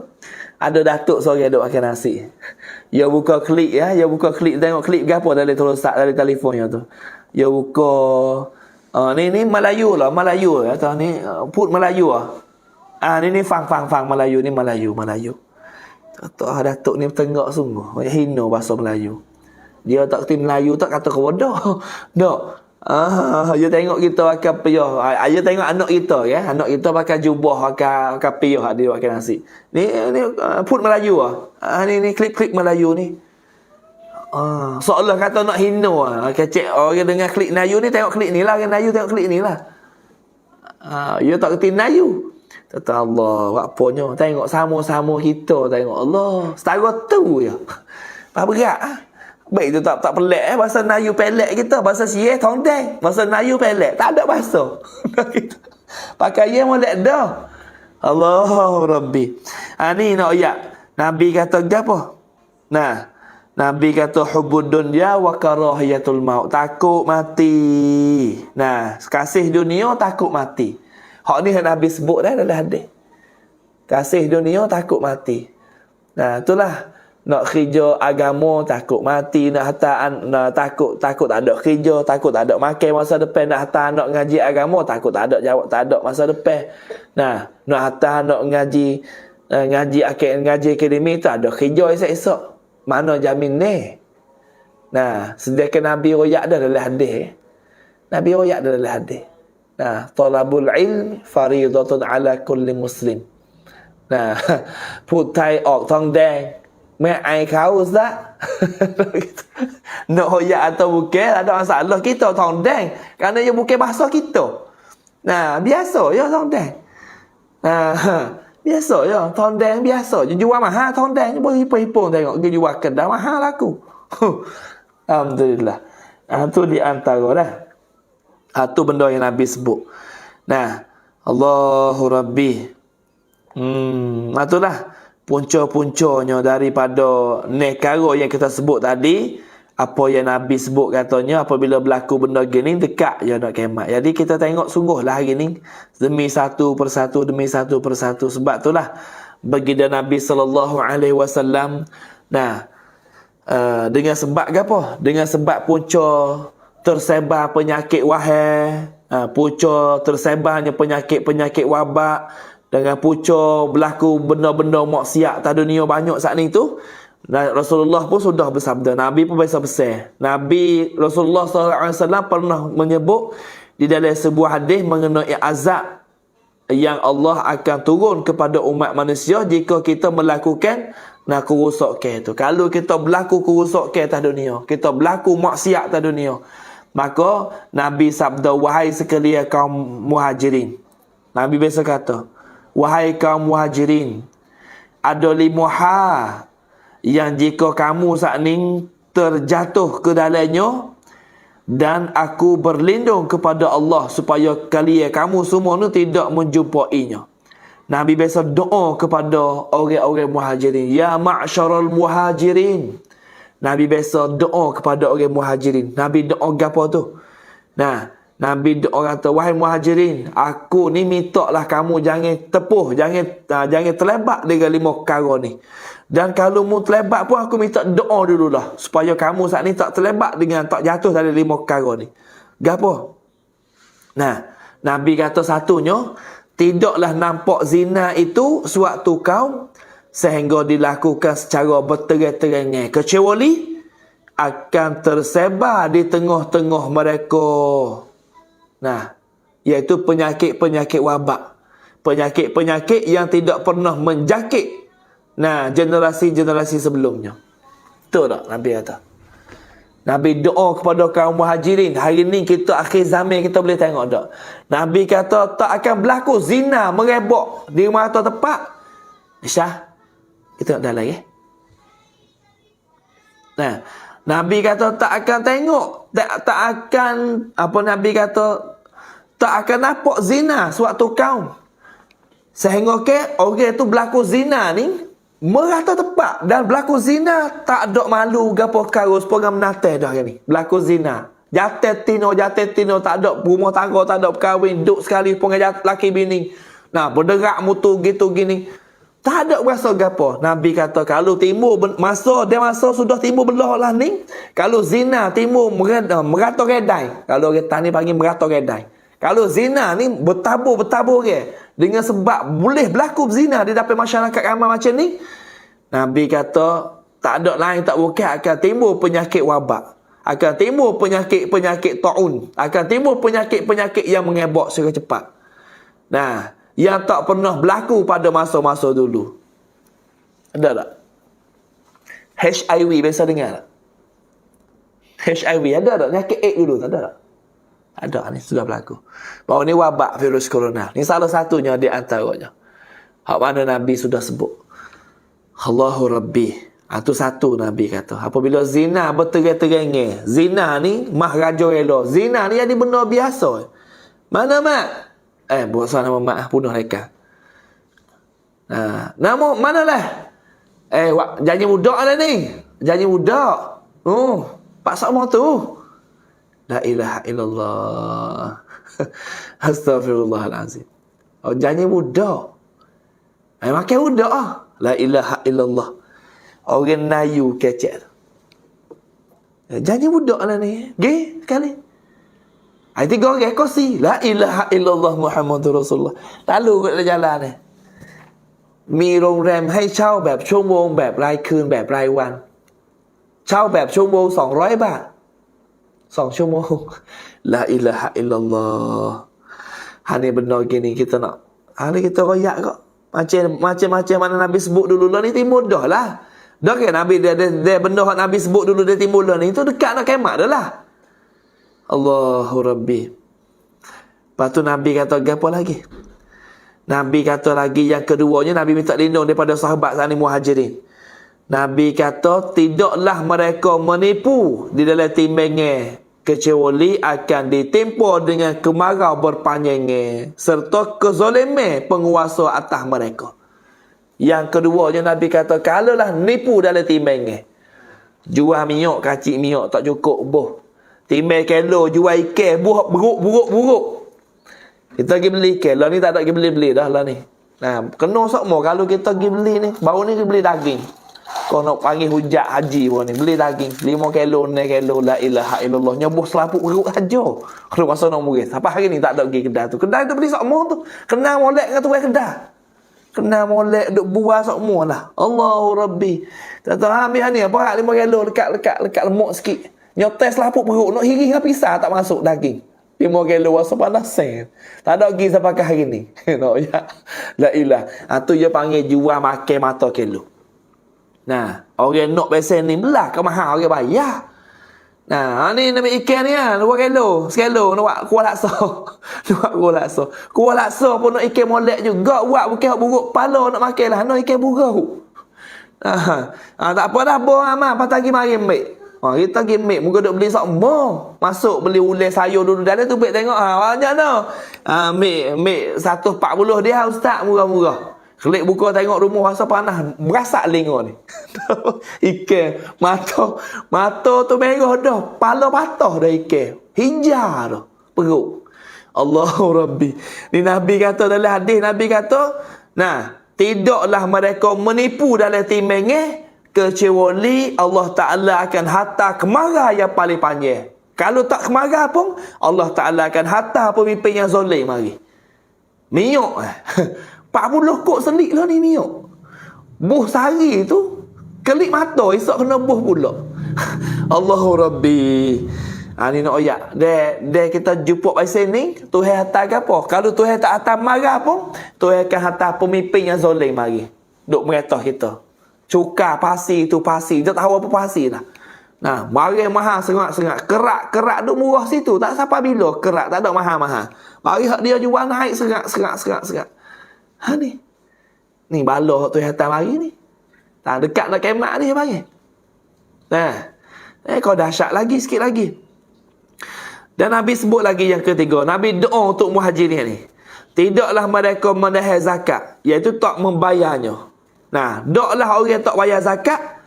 Ada datuk seorang duk makan nasi. Dia buka klik ya, dia buka klik tengok klik gapo dari telesak dari telefonnya tu. Dia buka ni Melayu lah, Melayu ya tahu ni put Melayu ah. Ni fang Melayu ni Melayu. Datuk ni tengok sungguh, hina bahasa Melayu. Dia tak kerti Melayu tak kata kau bodoh. Dok. Dia tengok kita pakai piyah. Dia tengok anak kita ya. Anak kita pakai jubah, pakai piyah dia pakai nasi. Ni put Melayu ah. Ni klik Melayu ni. Seolah kata nak hina kecek orang dengar klik Melayu ni tengok klik ni lah. Orang Melayu tengok klik ni lah. Dia tak kerti Melayu. Kata Allah, apanya tengok sama-sama kita tengok Allah. Setara tu je. Apa berat ah. Baik tu tak pelik bahasa Melayu pelik kita, bahasa Sieh tondeng, bahasa Melayu pelik, tak ada bahasa. Pakai ye molek dah. Allahu Rabbi. Ni nak ayat. Nabi kata gapo? Nah, Nabi kata hubbud dunya wa karahiyatul maut. Takut mati. Nah, kasih dunia takut mati. Hak ni Nabi sebut dah dalam hadis. Kasih dunia takut mati. Nah, itulah nak kerja agama takut mati, nak hantar takut tak ada kerja, takut tak ada makan masa depan, nak hantar anak ngaji agama takut tak ada jawab, tak ada masa depan. Nah, nak hantar anak ngaji akademi tak ada kerja esok-esok. Mana jamin ni? Nah, sediakan Nabi royak dah dalam hadis. Nabi royak dah dalam hadis. Nah, talabul ilm fariidatun ala kulli muslim. Nah, พูดไทยออกทองแดง Mai ai kau Ustaz. Nak hoyak atau bukan ada masalah, kita tondeng kerana dia bukan bahasa kita. Nah, biasa ya tondeng. Biasa ya tondeng biasa. Jual mahal tondeng boleh hipo-hipo tengok dia jual kedai mahal laku. Alhamdulillah. Tu di antara dah. Tu benda yang Nabi sebut. Nah, Allahu Rabbi. Itulah punca-puncanya daripada nekara yang kita sebut tadi. Apa yang Nabi sebut katanya, apabila berlaku benda gini dekat je nak kiamat. Jadi kita tengok sungguhlah hari ni demi satu persatu. Sebab itulah baginda Nabi SAW. Nah, dengan sebab apa? Dengan sebab punca tersebar penyakit wahai, punca tersebarnya penyakit wabak, dengan punca berlaku benda-benda maksiat atas dunia banyak saat ni tu. Rasulullah pun sudah bersabda, Nabi pun biasa besar. Rasulullah SAW pernah menyebut di dalam sebuah hadis mengenai azab yang Allah akan turun kepada umat manusia jika kita melakukan kerosakan itu. Kalau kita berlaku kerosakan atas dunia, kita berlaku maksiat atas dunia, maka Nabi sabda, wahai sekalian kaum muhajirin. Nabi biasa kata, wahai kaum muhajirin, ada 5 hal yang jika kamu saat ini terjatuh ke dalamnya, dan aku berlindung kepada Allah supaya kamu semua ni tidak menjumpainya. Nabi biasa doa kepada orang-orang muhajirin, ya ma'syaral muhajirin. Nabi biasa doa kepada orang muhajirin. Nabi doa apa tu? Nah, Nabi doa kata, wahai muhajirin, aku ni mintaklah kamu jangan terlibat dengan 5 perkara ni. Dan kalau mu terlibat pun aku minta doa dululah supaya kamu saat ni tak terlibat dengan, tak jatuh dari 5 perkara ni. Gapo? Nah, Nabi kata satunya, tidaklah nampak zina itu suatu kaum sehingga dilakukan secara berterang-terangan, kecuali akan tersebar di tengah-tengah mereka. Nah, iaitu penyakit-penyakit wabak. Penyakit-penyakit yang tidak pernah menjakit generasi-generasi sebelumnya. Betul tak Nabi kata? Nabi doa kepada kaum muhajirin. Hari ni kita akhir zaman kita boleh tengok tak? Nabi kata tak akan berlaku zina merebak di mata tepat. Syah, kita nak dalam Nah, Nabi kata tak akan tengok, tak akan, apa Nabi kata, tak akan nampak zina sewaktu kaum. Sehingga orang tu berlaku zina ni merata tepat, dan berlaku zina tak ada malu gapo karus program menate dah ni. Berlaku zina. Jatuh tino tak ada rumah tangga, tak ada berkahwin, duk sekali pun laki bini. Nah, berderak mutu gitu gini. Tak ada rasa gapo. Nabi kata kalau timbul masa sudah timbul belah lah ni, kalau zina timbul merata redai. Kalau kita ni panggil merata redai. Kalau zina ni bertabur ke dengan sebab boleh berlaku zina di dalam masyarakat ramai macam ni, Nabi kata tak ada lain tak bukan akan timbul penyakit wabak, akan timbul penyakit taun, akan timbul penyakit yang mengebak secara cepat. Nah, yang tak pernah berlaku pada masa-masa dulu. Ada tak? HIV biasa dengar tak? HIV ada tak? Penyakit AIDS dulu tak ada tak? Ada, ni sudah berlaku. Bahawa ni wabak virus corona. Ni salah satunya di antaranya. Hak mana Nabi sudah sebut. Allahu Rabbi. Itu satu Nabi kata. Apabila zina berterai-terai, zina ni mahraja elok. Zina ni jadi benda biasa. Mana mak? Buat soal nama mak bunuh mereka. Nama mana lah? Janji budak lah ni. Janji budak. Pak Sakma tu. La ilaha illallah. Astaghfirullahalazim. Janji budak. Makan budak ah. La ilaha illallah. Orang Melayu kecek. Janji budak lah ni. Gih sekali. Tiga orang kosi. La ilaha illallah Muhammadur Rasulullah. Lalu kat jalan ni. มีโรงแรมให้เช่าแบบชั่วโมงแบบรายคืนแบบรายวันเช่าแบบชั่วโมง200 บาท2 ชั่วโมง La ilaha illallah. Ini benar gini kita nak. Hari kita royak kok. Macam mana Nabi sebut dulu lah ni timbul dah lah. Dah kan Nabi dia benda yang Nabi sebut dulu dia timbul dah ni. Itu dekat nak kiamat dah lah. Allahu Rabbi. Lepas tu Nabi kata apa lagi? Nabi kata lagi yang keduanya, Nabi minta lindung daripada sahabat Sani Muhajirin. Nabi kata tidaklah mereka menipu di dalam timbangnya kecuali akan ditimpa dengan kemarau berpanjangnya serta kezaliman penguasa atas mereka. Yang keduanya Nabi kata kalaulah nipu dalam timbangnya, jual minyak kacik minyak tak cukup boh, timbang kilo jual ikan buruk. Kita pergi beli ikan lah ni, tak ada pergi beli dah lah ni. Nah, kena sokmo kalau kita pergi beli ni, baru ni pergi beli daging. Kau nak panggil hujat haji pun ni, beli daging 5 kilo, 6 kilo, la ilaha illallah, nyobuh selaput perut saja. Kalau masa nak murid, sampai hari ni tak ada pergi kedai tu. Kedai tu beli sokmo tu, kena molek dengan tuan kedai. Kena molek duk buah sokmo lah. Allahu Rabbi. Tak tahu ambil ni apa 5 kilo lekat lemuk sikit. Nyotes selaput perut, nak hiring dengan pisah tak masuk daging. 5 kilo rasa panas sen. Tak ada pergi sampai hari ni. No, ya. La ilah. Tu dia panggil jual makan mata kilo. Nah, orang nak besen ni belah ke mahal orang bayar. Nah, ni nak ikan ni kan 2 kilo, 1 kilo nak buat kuah laksa. Kuah laksa pun nak ikan molek juga. Buat bukan buruk kepala nak makan lah. Nak ikan buruk. Tak apa dah boh amal patah pergi mari ambil. Kita pergi ambil, muka duk beli sokmo. Masuk beli ulai sayur dulu dalam tu, baik tengok banyak dah. Ambil 140 dia ustaz, murah-murah. Kelik buka tengok rumah rasa panas, berasak lingo ni. Ikan mata tu merah dah, pala patah dah ikan. Hijau dah perut. Allahu Rabbi. Ni Nabi kata dalam hadis, Nabi kata, nah, tidaklah mereka menipu dalam timbangnya kecuali Allah Ta'ala akan hantar kemarau yang paling panjang. Kalau tak kemarau pun, Allah Ta'ala akan hantar pemimpin yang zalim mari. Minyak 40 kok selik lah ni minyak. Buh sehari tu kelip mata, esok kena buh pula. Allahu Rabbi. Ni nak oyak. Dia kita jumpa pasal ni, Tuhan hantar ke apa? Kalau Tuhan tak hantar marah pun, Tuhan akan hantar pemimpin yang zalim mari. Duk meretah kita. Cukar pasir tu pasir. Dia tahu apa pasir lah. Nah, mari mahal serak-serak. Kerak duk murah situ. Tak sampai bila kerak. Tak ada mahal-mahal. Mari hak dia jual naik serak. Ni bala tu yang datang mari ni. Tak dekat nak kemak ni bagi. Nah. Kau dahsyat lagi, sikit lagi. Dan Nabi sebut lagi yang ketiga. Nabi doa untuk muhajirin ni. Tidaklah mereka menahan zakat, iaitu tak membayarnya. Nah, taklah orang yang tak bayar zakat,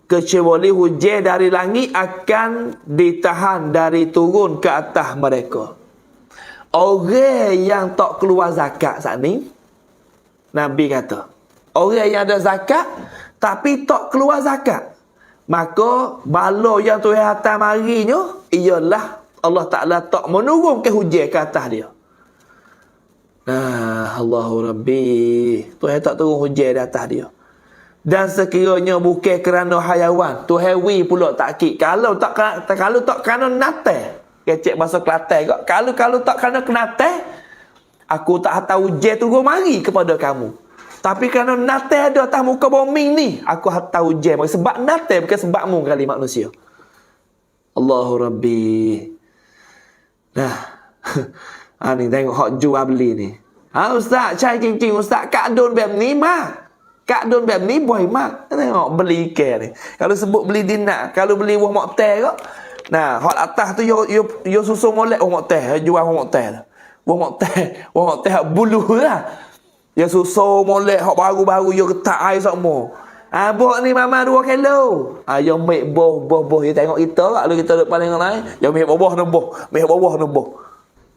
kecuali hujan dari langit akan ditahan dari turun ke atas mereka. Orang yang tak keluar zakat saat ni, Nabi kata, orang yang ada zakat tapi tak keluar zakat, maka bala yang Tuhan hantar marinya ialah Allah Ta'ala tak menurunkan hujan ke atas dia. Allahu Rabbi, Tuhan tak turun hujan di atas dia. Dan sekiranya bukan kerana hayawan, Tuhan wi pula takkid. Kalau tak kerana natal, kecek bahasa Kelantan kok. Kalau tak kerana kenatal, aku tak hantar hujan turun mari kepada kamu. Tapi kerana natal ada atas muka bumi ni, aku hantar hujan. Sebab natal, bukan sebabmu kali manusia. Allahu Rabbi. Ni tengok hak jual beli ni. Ustaz, cai cincin Ustaz, kak donแบบนี้มาก kak donแบบนี้บ่อยมาก. Tengok beli ikan ni. Kalau sebut beli dinar, kalau beli wah moktel kok. Nah, hak atas tu yo susu molek wah moktel, jual wah moktel. Wah moktel hak bulu lah. Ya susu molek hak baru-baru yo ketak air semua. Bok ni mama 2 kilo. Yo mek boh you tengok kita kalau kita duduk paling lain, yo mek bawah nembah.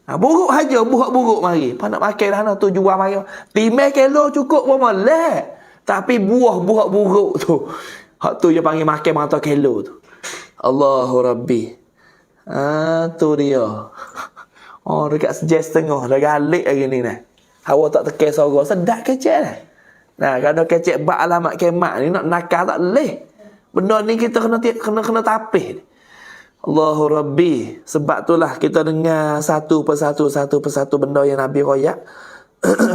Buruk aja, buruk mari. Apa nak makan dah tu jual mari. 5 kilo cukup pun molek. Tapi buah buruk tu, hak tu dia panggil makan mata kilo tu. Allahu Rabbi. Tu dia. Dekat sejam setengah dah galik hari ni nah. Hawa tak tekan sorok, sedap kecek dah. Nah, kalau kecek bak alamat kemak ni nak nakal tak leh. Benda ni kita kena tapih. Allahu Rabbi. Sebab itulah kita dengar satu persatu benda yang Nabi royak.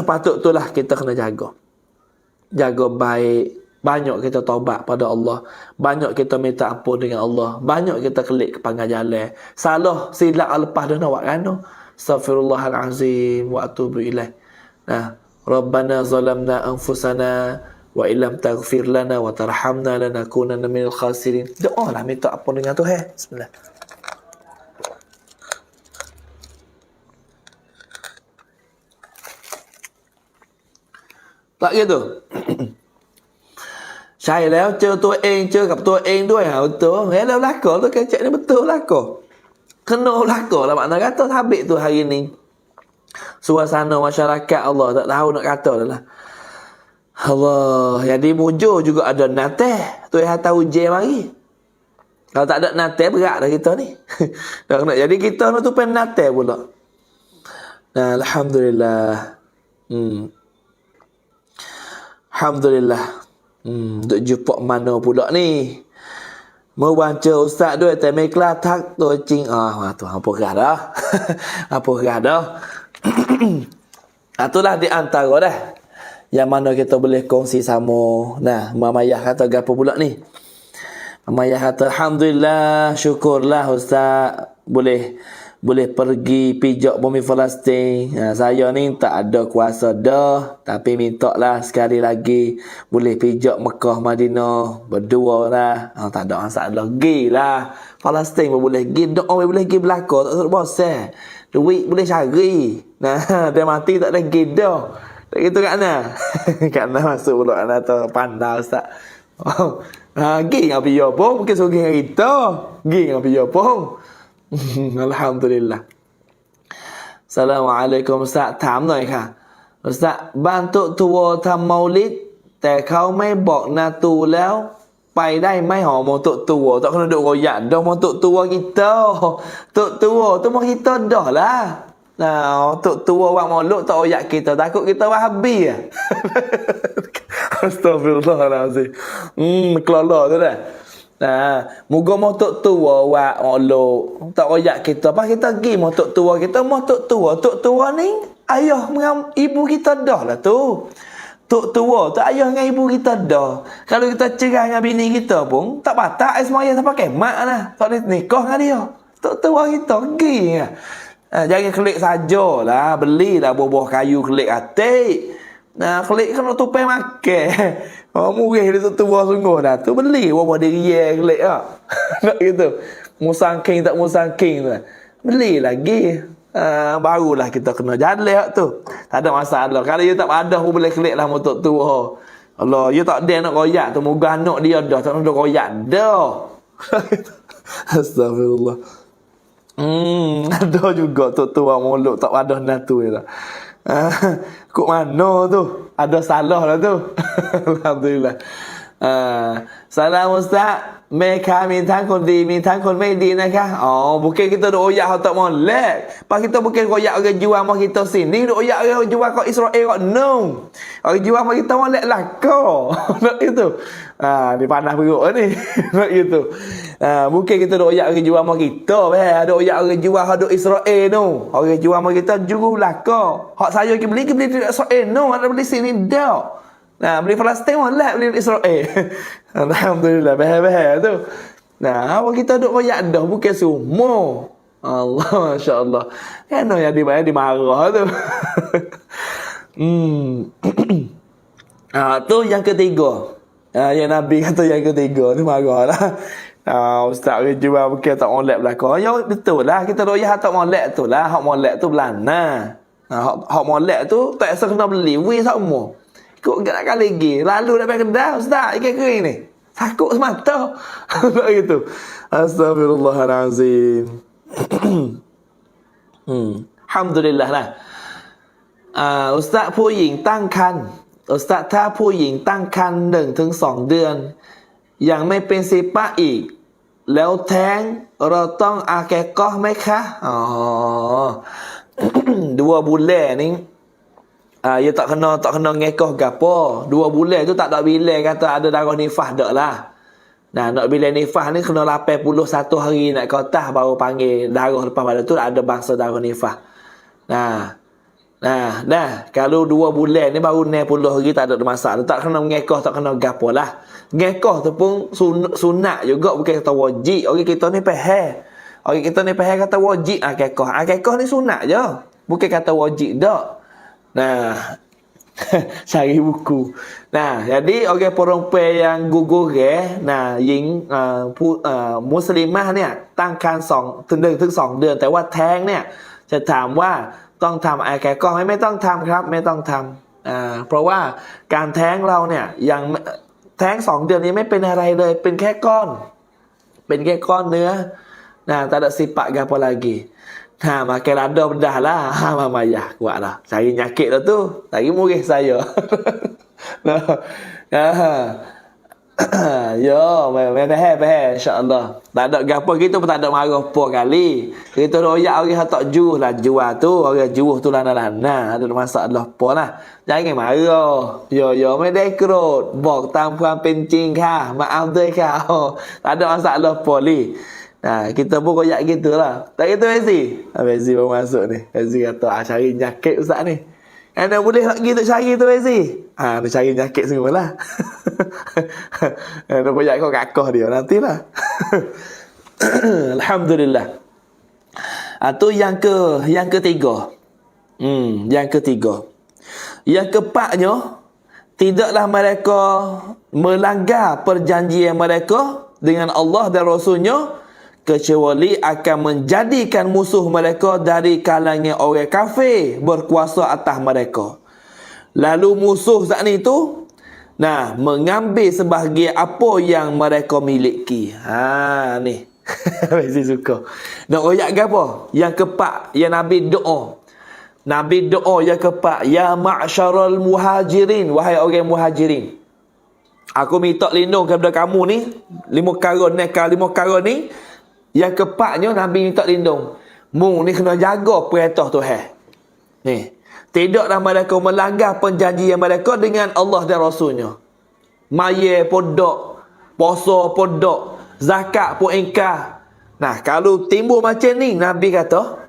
Patut itulah kita kena jaga. Jaga baik. Banyak kita taubat pada Allah. Banyak kita minta ampun dengan Allah. Banyak kita kelik ke panggal jalan. Salah silap lepas dah nak buat kan. Astaghfirullahalazim wa atubu ilaih. Rabbana zalamna anfusana wa illam taghfir lana wa tarhamna lanakunanna minal khasirin. Doa lah minta ampun dengan Tuhan. Bismillah. Tak gitu. ใช่แล้วเจอตัวเองเจอกับตัวเองด้วยbetul. Hello lako tu kecek ni betul lako. Kena lako lah makna kata habis tu hari ni. Suasana masyarakat Allah tak tahu nak kata dah. Allah, jadi mujur juga ada natal. Tuhan tahu hujan mari. Kalau tak ada natal berat dah kita ni. Jadi kita nak tu pen natal pula. Alhamdulillah. Alhamdulillah. Duk jumpa mana pula ni? Mau baca ustaz doi tapi kelas tak tu cing tu apa dah. Apa dah. Itulah di antara dah yang mana kita boleh kongsi sama. Mama Ayah kata gapo pula ni? Mama Ayah kata alhamdulillah, syukurlah ustaz boleh pergi pijak bumi Palestin. Saya ni tak ada kuasa dah, tapi mintalah sekali lagi boleh pijak Mekah Madinah berdua lah. Tak ada masalah, gilah Palestin pun boleh gi, doa boleh gi belaka, tak usah bosan. Duit boleh cari. Dia mati tak ada gi dah. Tak gitu kat mana? Kat mana masuk pula anak tu pandai ustaz. Gi dengan piya pun mungkin suruh dengan kita. Gi dengan piya pun. Alhamdulillah. Assalamualaikum Ustaz. ถามหน่อยค่ะ Ustaz บ้านตุ๊ตัวทำเมาลิดแต่เขาไม่บอกนาตูแล้วไปได้ไหมหอมตุ๊ตัวtak kena duk royak dah mau tua kita. Tua tu mau kita dah lah. Tua orang moluk tak royak kita, takut kita wahabi ah. Astagfirullahalazim. Kelala tu dah. Moga motok tua wak molok tak royak kita. Apa kita pergi motok tua kita, motok tua ni ayah dengan ibu kita dah lah tu. Tok tua tu ayah dengan ibu kita dah. Kalau kita cerai dengan bini kita pun tak batak semaya tak pakai mak lah. Tak boleh nikah dengan dia. Tok tua kita pergi lah. Jangan kelik sajalah, belilah buah-buah kayu kelik atik. Nah, kelik kan tupai makan. Oh, murih dia tu tua sungguh dah. Tu beli berapa dia riak kelik ah. Nak gitu. Musangking tak musangking tu. Beli lagi. Barulah kita kena jalan tu. Tak ada masalah. Kalau you tak ada pun boleh kelik lah motor tua. Allah, you tak ada nak royak tu. Moga anak dia dah. Tak nak royak dah. Astagfirullah. Ada juga tua mulut tak ada natu ya. Kok mana tu? Ada salah lah tu. Alhamdulillah. Salam Ustaz. แม่ค้ามีทั้งคนดีมีทั้งคนไม่ดีนะคะ bukan kita duk oyak hak tak molek. Pas kita bukan oyak orang jual mak kita sini, duk oyak orang jual kat Israel kat no. Orang jual mak kita molek lah kau. Nak itu. Ni panas perut ni. Nak itu. Bukan kita duk oyak orang jual mak kita, ada oyak orang jual hak duk Israel tu. Orang jual mak kita jurulah kau. Hak saya beli di Israel no, ada beli sini dak. Nah, beli Palestin molek beli Israel. Alhamdulillah, bahaya tu. Nah, apa kita duk royak dah bukan semua. Allah, masya-Allah. Kan yang dimarah tu. Tu yang ketiga. Yang Nabi kata yang ketiga ni marahlah. Ustaz orang jual bukan tak molek belaka. Ya betul lah, kita royak tak molek tu lah. Hak molek tu belana. Hak molek tu tak rasa kena beli, we semua. Kok nak kali lagi. Lalu dah pergi kedai, Ustaz, ikan kering ni. Takut semata. Tak gitu. Astagfirullahalazim. Alhamdulillah lah. Ustaz ผู้หญิงตั้งครรภ์ Ustaz ถ้าผู้หญิงตั้งครรภ์ 1-2 เดือน ยังไม่เป็นซิปะอีก แล้วแท้งเราต้องอาแกก็ไหมคะ 2 bulan ni ya tak kena ngekoh gapo. 2 bulan tu tak ada bilang kata ada darah nifas dak lah. Nah, nak bilang nifas ni kena 81 hari nak kotah baru panggil darah. Lepas pada tu ada bangsa darah nifas. Nah, kalau 2 bulan ni baru 60 hari tak ada masalah. Tak kena ngekoh, tak kena gapo lah. Ngekoh tu pun sunat juga, bukan kata wajib. Orang kita ni faham. Orang kita ni faham kata wajib akikah. Akikah ni sunat je. Bukan kata wajib dak. Nah, cari buku. Nah, jadi orang perempuan yang gugur ying muslimah เนี่ยตั้งครรภ์1-2 เดือนแต่ว่าแท้งเนี่ยจะถามว่าต้องทำอาแกก็ไม่ต้องทำครับไม่ต้องทำเพราะว่าการแท้งเราเนี่ยยังแท้ง2 เดือนนี้ไม่เป็นอะไรเลยเป็นแค่ก้อนเนื้อnah tak ada sifat apa lagi. Makan lada bedah lah. Mama ya kuat lah. Cari nyakit lah tu. Lagi murih saya. Yo, faham insya-Allah. Tak ada gapo kita pun tak ada marah apa kali. Kita royak orang tak jual lah jual tu, orang jual tu lana-lana. Ada masalah apa lah. Jangan marah. Yo,ไม่ได้โกรธ บอกตามความเป็นจริงค่ะ maaf ด้วยค่ะ Tak ada masalah apa li. Kita pun koyak gitulah. Tak gitu Messi baru masuk ni. Messi kata cari nyakit Ustaz ni. Anda boleh nak gitu cari tu Messi. Dia cari nyakit semualah. Anda koyak kau kakoh dia nantilah. Alhamdulillah. Tu yang ketiga. Yang ketiga. Yang keempatnya, tidaklah mereka melanggar perjanjian mereka dengan Allah dan Rasulnya kecuali akan menjadikan musuh mereka dari kalangan orang kafir berkuasa atas mereka. Lalu musuh saat itu mengambil sebahagian apa yang mereka miliki. Ni. Mesti suka. Nak royak ke apa? Yang keempat, yang Nabi doa. Nabi doa yang keempat, ya ma'syaral muhajirin, wahai orang muhajirin. Aku minta lindung kepada kamu ni, 5 karun ni. Yang keempatnya Nabi minta lindung. Mu ni kena jaga perintah Tuhan. Ni, tidaklah mereka melanggar perjanjian mereka dengan Allah dan Rasulnya. Maya pun dok, puasa pun dok, zakat pun ingkar. Nah, kalau timbul macam ni, Nabi kata,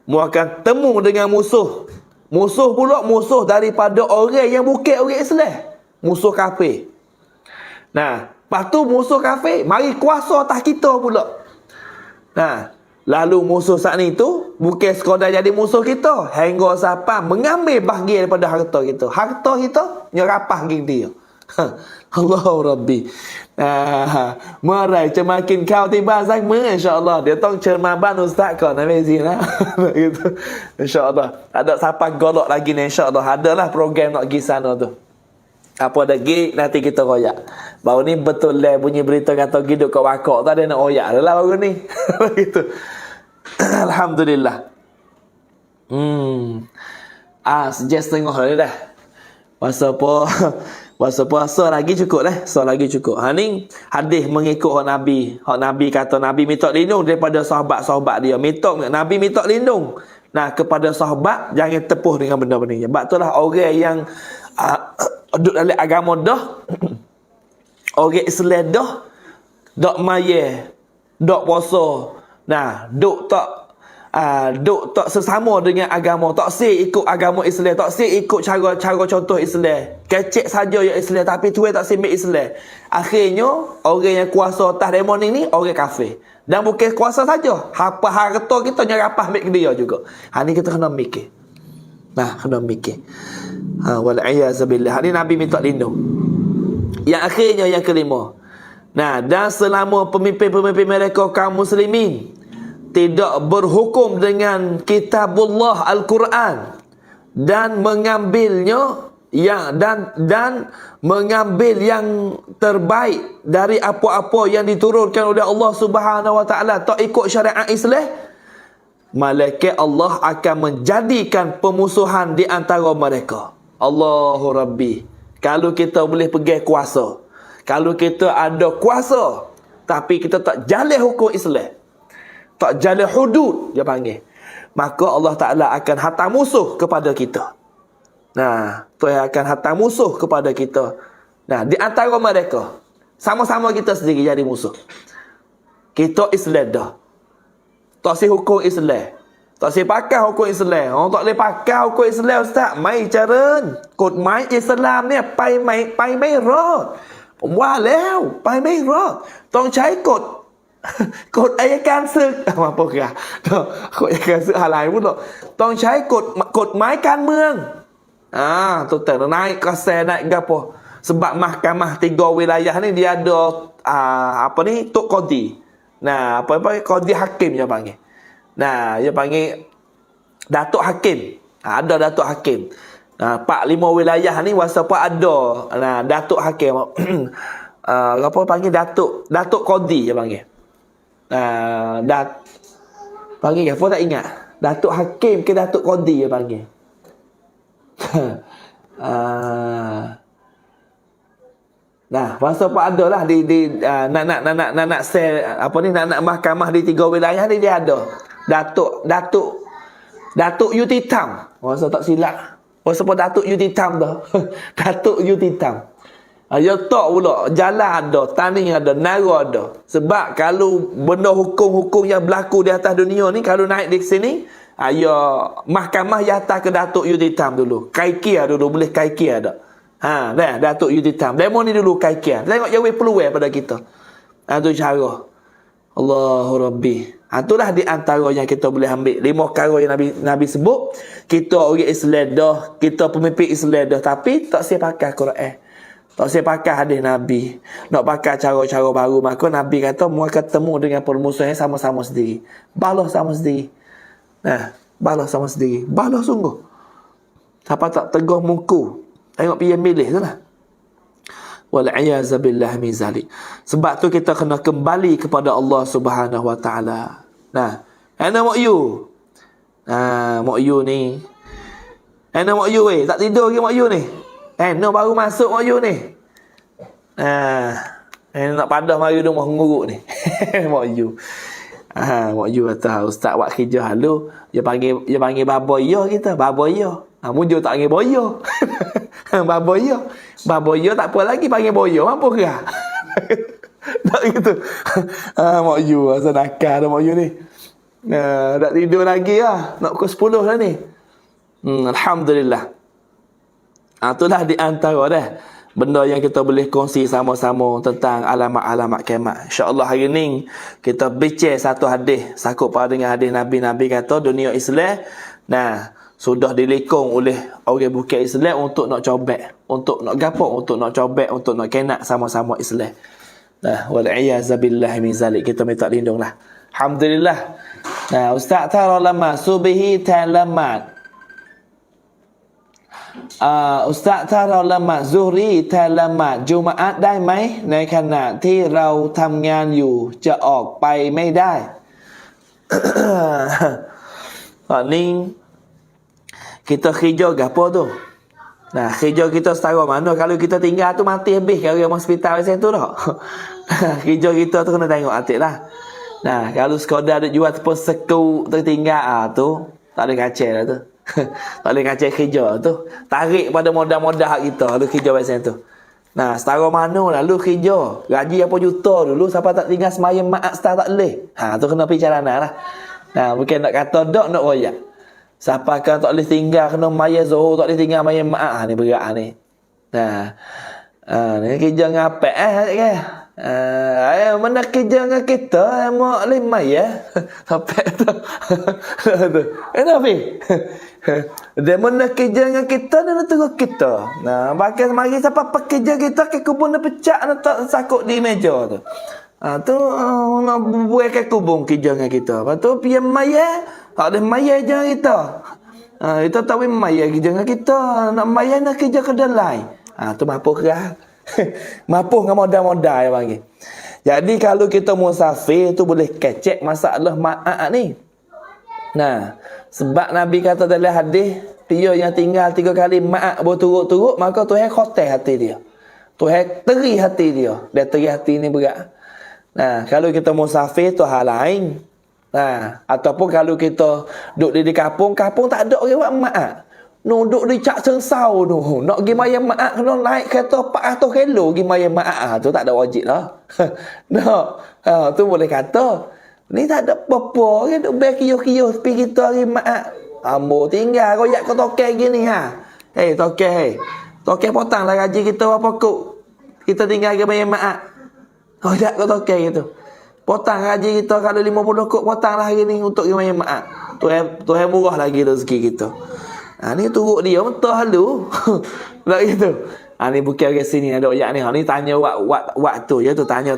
mu akan temu dengan musuh. Musuh pula musuh daripada orang yang bukan orang Islam. Musuh kafir. Nah, lepas tu musuh kafir mari kuasa atas kita pula. Lalu musuh saat ni tu Bukan sekadar jadi musuh kita, hingga sampai mengambil bahagian daripada harta kita. Harta kita nyerapah geng dia. Allahu Rabbi. Merai cemakin kau tiba sama, insya-Allah dia tong cermaban ustaz kau nak mesti lah. Gitu. Insya-Allah. Ada siapa golok lagi ni, insya-Allah adalah program nak pergi sana tu. Apa ada gig nanti kita royak. Baru ni betul lah bunyi berita kata hidup kat wakak tu ada nak royak dah lah baru ni. Gitu. Alhamdulillah. Sejak setengah dah. Masa puasa lagi cukup dah. So lagi cukup. Ni hadis mengikut hak Nabi. Hak Nabi kata Nabi minta lindung daripada sahabat-sahabat dia. Nabi minta lindung. Nah, kepada sahabat jangan tepuh dengan benda-benda ni. Sebab itulah orang yang duduk dalam agama dah, orang Islam dah, dak maya, dak puasa. Nah, duk tak sesama dengan agama, tak ikut agama Islam, tak ikut cara contoh Islam. Kecek saja yang Islam tapi tuai tak simik Islam. Akhirnya orang yang kuasa atas demoning ni orang kafir. Dan bukan kuasa saja, apa harta kita nyerapah mik dia juga. Ni kita kena mikir. Kena mikir. Wal a'yazabillah. Ni Nabi minta lindung. Yang akhirnya yang kelima. Dan selama pemimpin-pemimpin mereka kaum muslimin tidak berhukum dengan kitabullah Al-Quran dan mengambilnya dan mengambil yang terbaik dari apa-apa yang diturunkan oleh Allah Subhanahu wa taala, tak ikut syariat Islam, malaikat Allah akan menjadikan pemusuhan di antara mereka. Allahu Rabbi. Kalau kita boleh pegang kuasa, kalau kita ada kuasa tapi kita tak jalin hukum Islam, tak jalin hudud dia panggil, maka Allah Ta'ala akan hantar musuh kepada kita. Tuhan akan hantar musuh kepada kita. Di antara mereka, sama-sama kita sendiri jadi musuh. Kita Islam dah, tak si hukum Islam, tak si pakai hukum Islam. Orang tak boleh pakai hukum Islam, ustaz. Mai cara kod mai Islam ni pai mai rot. Wah leo, pai mai rot. Tong cai kod กฎอัยการศึกมาพวกอะกฎอัยการศึกอะไรพูดหรอต้องใช้กฎหมายการเมืองตัวแต่ละนายกระแสนายกับพ sebab mahkamah 3 wilayah ni dia ada apa ni tok qadi. Apa qadi hakim dia panggil. Dia panggil datuk hakim. Ada datuk hakim. 4-5 wilayah ni walaupun ada datuk hakim. Apa panggil datuk qadi dia panggil. Panggil apa tak ingat. Datuk hakim ke datuk qadi dia panggil. Masa apa ada lah di nak sel apa ni nak mahkamah di 3 wilayah ni dia ada Datuk Yutitam. Masa tak silap. Masa apa Datuk Yutitam dah. Datuk Yutitam. Ya tak pula jalan ada, tani ada, nara ada. Sebab kalau benda hukum-hukum yang berlaku di atas dunia ni kalau naik di sini, ya mahkamah ya atas ke Datuk Yutitam dulu. Kaikia dulu boleh kaikia ada. Datuk Yutitam. Demo ni dulu kaikia. Tengok jauh peluang pada kita. Tu cara. Allahu Rabbi. Itulah di antara yang kita boleh ambil 5 perkara yang Nabi sebut. Kita orang Islam dah, kita pemimpin Islam dah, tapi tak siap pakai Quran. Tak siap pakai hadis Nabi. Nak pakai cara-cara baru, maka Nabi kata mereka ketemu dengan permusuhan sama-sama sendiri. Balas sama sendiri. Balas sama sendiri. Balas sungguh. Siapa tak teguh muka, tengok pilih milih tu lah. Wal'iyazabillah min zalik. Sebab tu kita kena kembali kepada Allah Subhanahu wa ta'ala. Ana mak you. Mak you ni. Ana mak you tak tidur ke mak you ni? Ana baru masuk mak you ni. Nak padah mari rumah nguruk ni. Mak you. Mak you kata ustaz buat kerja halu, dia panggil baboyo kita, baboyo. Mujur tak panggil boyo. Baboyo. Baboyo tak apa lagi panggil boyo, mampu ke? Tak gitu. Mak you asal nakal mak you ni. Tak tidur lagi lah. Nak pukul 10 dah ni. Alhamdulillah. Itulah di antara dah benda yang kita boleh kongsi sama-sama tentang alamat-alamat kiamat. InsyaAllah hari ni kita bincang satu hadis sakut pada dengan hadis Nabi kata dunia Islam sudah dilikung oleh orang bukan Islam untuk nak cobek, untuk nak gapo, untuk nak cobek, untuk nak kenak sama-sama Islam. Wal'iyazabillah min zalik. Kita minta lindunglah. Alhamdulillah. Ustaz tara lama subihi talamat. Ustazถ้าเราละหมาดซุฮรีแทนละหมาดจุมอะห์ได้ไหมในขณะที่เราทำงานอยู่จะออกไปไม่ได้ Ni kita kerja gapo tu? Kerja kita setara mana? Kalau kita tinggal tu mati habis kalau orang hospital macam tu dah. Kerja kita tu kena tengok atik lah. Kalau sekadar duk jual tepung seku tertinggal tu tak ada kacau lah tu. Tak boleh kacau kerja tu. Tarik pada modal-modal hak kita lu kerja macam tu. Setara mana lah lu kerja. Gaji apa juta dulu siapa tak tinggal semayang mak setara tak boleh. Tu kena perjalanan lah. Bukan nak kata dok nak royak. Siapa kan tak boleh tinggal kena mayang zuhur, tak boleh tinggal mayang mak ni berat ni. Ni kerja ngapek kan. Mana kerja dengan kita mak lima ya. Sampai tu. Kenapa? Dia mana kerja dengan kita dan terus kita. Pakai mari siapa pekerja kita ke kubun dia pecah nak sakut di meja tu. Tu nak buat ke kubun kerja dengan kita. Lepas tu pian maya, tak ada maya je kita. Kita tahu maya kerja dengan kita, nak maya nak kerja kedai lain. Tu mampu kerah. Mampu dengan modal-modal yang panggil. Jadi kalau kita musafir tu boleh kecek masalah ma'at ni. Sebab Nabi kata dalam hadis, dia yang tinggal 3 kali ma'at berturut-turut, maka Tuhan khotel hati dia. Tuhan teri hati dia. Dia teri hati ni berat. Kalau kita musafir tu hal lain. Ataupun kalau kita duduk di kampung tak ada orang buat ma'at. Duduk di cak sengsau tu. Nak pergi mayang ma'at kena naik kereta 400 kilo pergi mayang ma'at. Tu tak ada wajib lah. Tu boleh kata. Ni tak ada apa-apa. Duduk berkiyuh-kiyuh pergi kita pergi ma'at. Ambo tinggal royak kau tokai gini tokai. Tokai potang lah gaji kita berapa kuk. Kita tinggal pergi mayang ma'at. Royak kau tokai gitu. Potang gaji kita kalau 50 kuk potang lah hari ni untuk pergi mayang ma'at. Tuhan murah lagi rezeki kita. Ni turut dia mentah halu. Tak gitu. Ni bukan orang sini ada ayat ni. Ni tanya waktu je tu. Tanya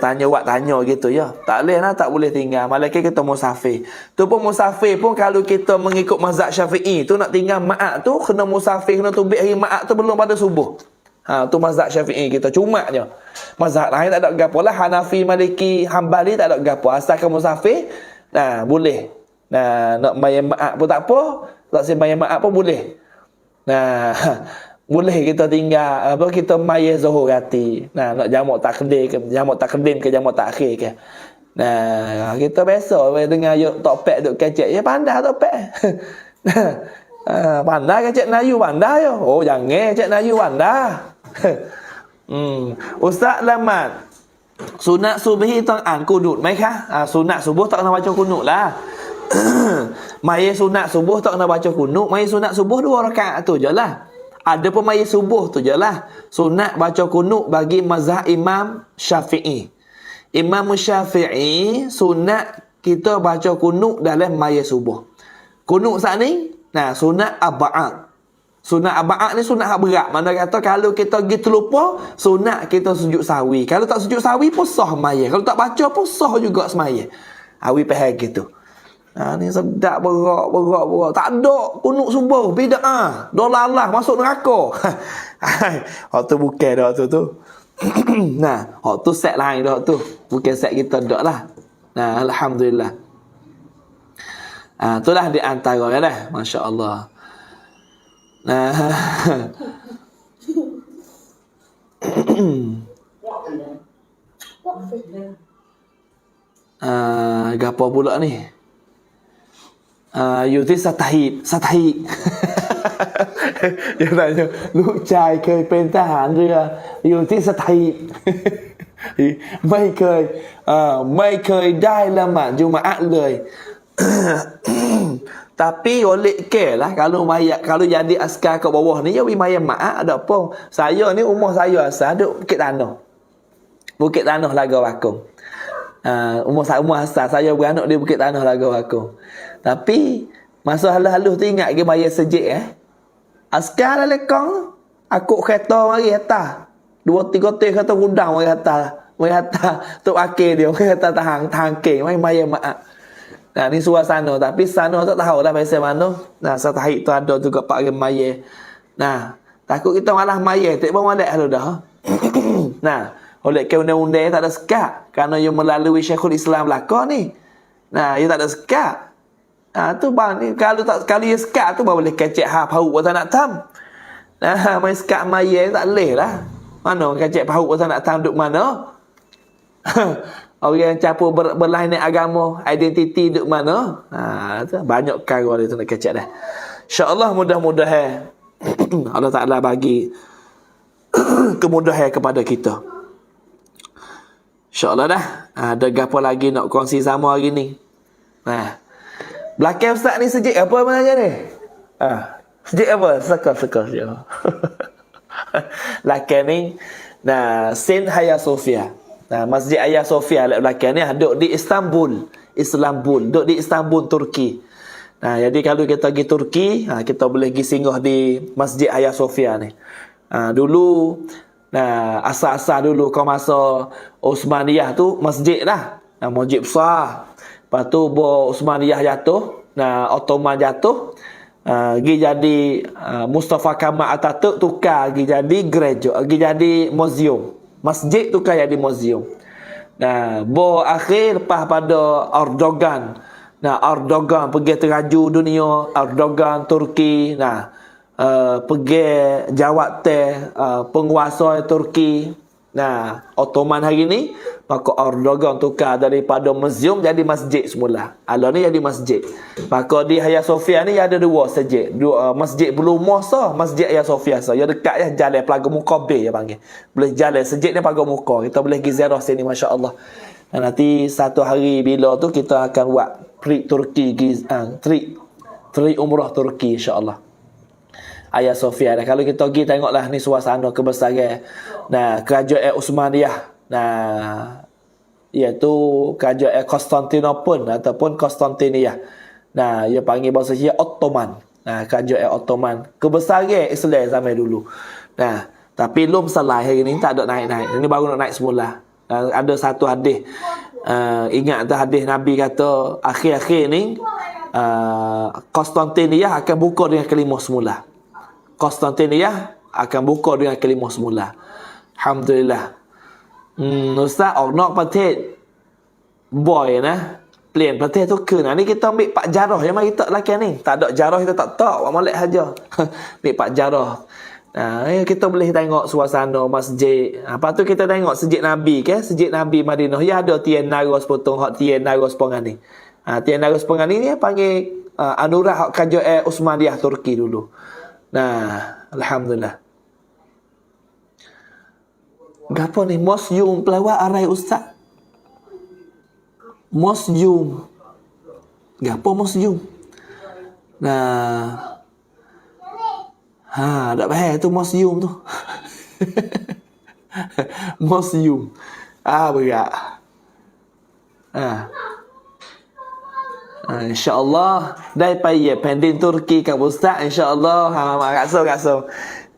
gitu ya. Tak boleh lah, tak boleh tinggal. Malaikat kita musafir. Tu pun musafir pun kalau kita mengikut mazhab Syafi'i tu nak tinggal ma'at tu kena musafir, kena tubik hari ma'at tu belum pada subuh. Tu mazhab Syafi'i kita cuma je. Mazhab lain tak ada gapo lah. Hanafi, Maliki, Hambali tak ada gapo. Asalkan musafir boleh. Nak bayar ma'at pun tak apa. Tak sembahyang maaf pun boleh. Boleh kita tinggal kita mayah zuhur hati. Nak jamak takdim ke jamak takhir ke. Kita biasa dengar topek duk kecek. Ya pandai topek. Pandai kecek Melayu pandai yo. Oh jangan kecek Melayu pandai. Ustaz Lamat, sunat subuh tak an kunut mai kah? Sunat subuh tak kena baca kunut lah. Maya sunat subuh tak kena baca kunut. Maya sunat subuh 2 rakaat tu je lah. Ada pun maya subuh tu je lah. Sunat baca kunut bagi mazhab Imam Syafi'i. Imam Syafi'i sunat kita baca kunut dalam maya subuh. Kunut saat ni sunat aba'at. Sunat aba'at ni sunat hak berat. Mana kata kalau kita pergi terlupa, sunat kita sujud sawi. Kalau tak sujud sawi pun sah maya. Kalau tak baca pun sah juga semaya. Awi pahal gitu. Ni sedap berak. Tak ada kunut subuh. Bida'ah. Dolalah masuk neraka. Waktu bukan dah waktu tu. Waktu set lain dah tu. Bukan set kita dah lah. Alhamdulillah. Itulah di antara dah. Masya Allah. Gapo pula ni? Yuti satahib. Dia tanya,ลูกชายเคยเป็นทหารเรืออยู่ที่สัตหีบ ไม่เคยได้ละหมาดจุมอะห์เลย แ Tapi oleh ke lah kalau jadi askar kat bawah ni ya mayat mak ada apa. Saya ni umur saya asal duk Bukit Tanah. Bukit Tanah Laga Bakung. Umur asal saya beranak di Bukit Tanah Laga Bakung. Tapi masa halus-halus tu ingat ke mayat sejik askar lah lekong. Aku kereta mari atas. 2-3 teh kereta gudang mari atas. Mari atas tok akhir dia mari atas tahan ke mari mayat mak. Nah, ni suasana. Tapi sana tak tahu lah pasal mana. Nah, satahik tu ada juga pak mayat. Nah, takut kita malah mayat. Tak pun malak lalu dah. Nah, oleh ke undang-undang tak ada sekat. Kerana ia melalui Syekhul Islam belakang ni. Nah, ia tak ada sekat. Nah, tu bang ni. Kalau ia sekat tu, boleh kecek pauk buat nak tam. Nah, main sekat mayat tak boleh lah. Mana kecek pauk buat nak tam duduk mana? Orang yang campur berlainan agama, identiti duduk mana? Banyak perkara dia tu nak kecek dah. InsyaAllah mudah-mudahan Allah Ta'ala bagi kemudahan kepada kita. InsyaAllah dah. Ada apa lagi nak kongsi sama hari ni? Belakang Ustaz ni sejik apa sebenarnya ni? Sejik apa? Sekar je. Belakang ni Saint Hagia Sophia. Masjid Hagia Sophia belakang ni duduk di Istanbul, duduk di Istanbul, Turki. Jadi kalau kita pergi Turki, kita boleh pergi singgah di Masjid Hagia Sophia ni. Dulu asal-asal dulu kau masa Uthmaniyah tu masjid lah. Masjid besar. Lepas tu Uthmaniyah jatuh, Ottoman jatuh, pergi jadi Mustafa Kemal Atatürk tukar pergi jadi gereja, pergi jadi museum. Masjid tukar jadi museum. Akhir lepas pada Erdogan. Erdogan pergi teraju dunia. Erdogan Turki. Pergi jawab penguasa Turki. Ottoman hari ni, maka Erdogan tukar daripada museum jadi masjid semula. Ni jadi masjid. Maka di Hagia Sophia ni ada dua masjid. Masjid belum masa, Masjid Hagia Sophia. Ya dekat ya, jalan Pelaga Mukabe ya panggil. Boleh jalan masjid ni Pelaga Muka. Kita boleh pergi ziarah sini, masya-Allah. Nanti satu hari bila tu kita akan buat trip Turki, trip umrah Turki, insya-Allah. Hagia Sophia. Kalau kita pergi tengoklah ni suasana kebesaran kerajaan Uthmaniyah. Iaitu kerajaan Konstantinopel ataupun Konstantinia. Ia panggil bahasa Syia Ottoman. Kerajaan Ottoman. Kebesaran Islam zaman dulu. Tapi belum selesai hari ni, tak ada naik-naik. Ini baru nak naik semula. Ada satu hadis. Ingat tu hadis Nabi kata akhir-akhir ni Konstantinia akan buka dengan kelima semula. Konstantinia akan buka dengan kelima semula. Alhamdulillah. Ustaz, nakประเทศ boy plan ประเทศ tu ke ni kita ambil pak jarah yang mari tak laki ni. Tak ada jarah kita tak buat molek saja. Ambil pak jarah. Kita boleh tengok suasana masjid. Lepas tu kita tengok Masjid Nabi ke, Masjid Nabi Madinah. Ya ada tiang naros potong hak tiang naros pengan ni. Tiang naros pengan ni panggil anurah hak kerajaan Uthmaniyah Turki dulu. Alhamdulillah. Gapo ni museum pelawak arai ustaz? Museum. Gapo museum? Tak faham tu museum tu. Museum. Berat. InsyaAllah daripada pending Turki kat Ustaz, InsyaAllah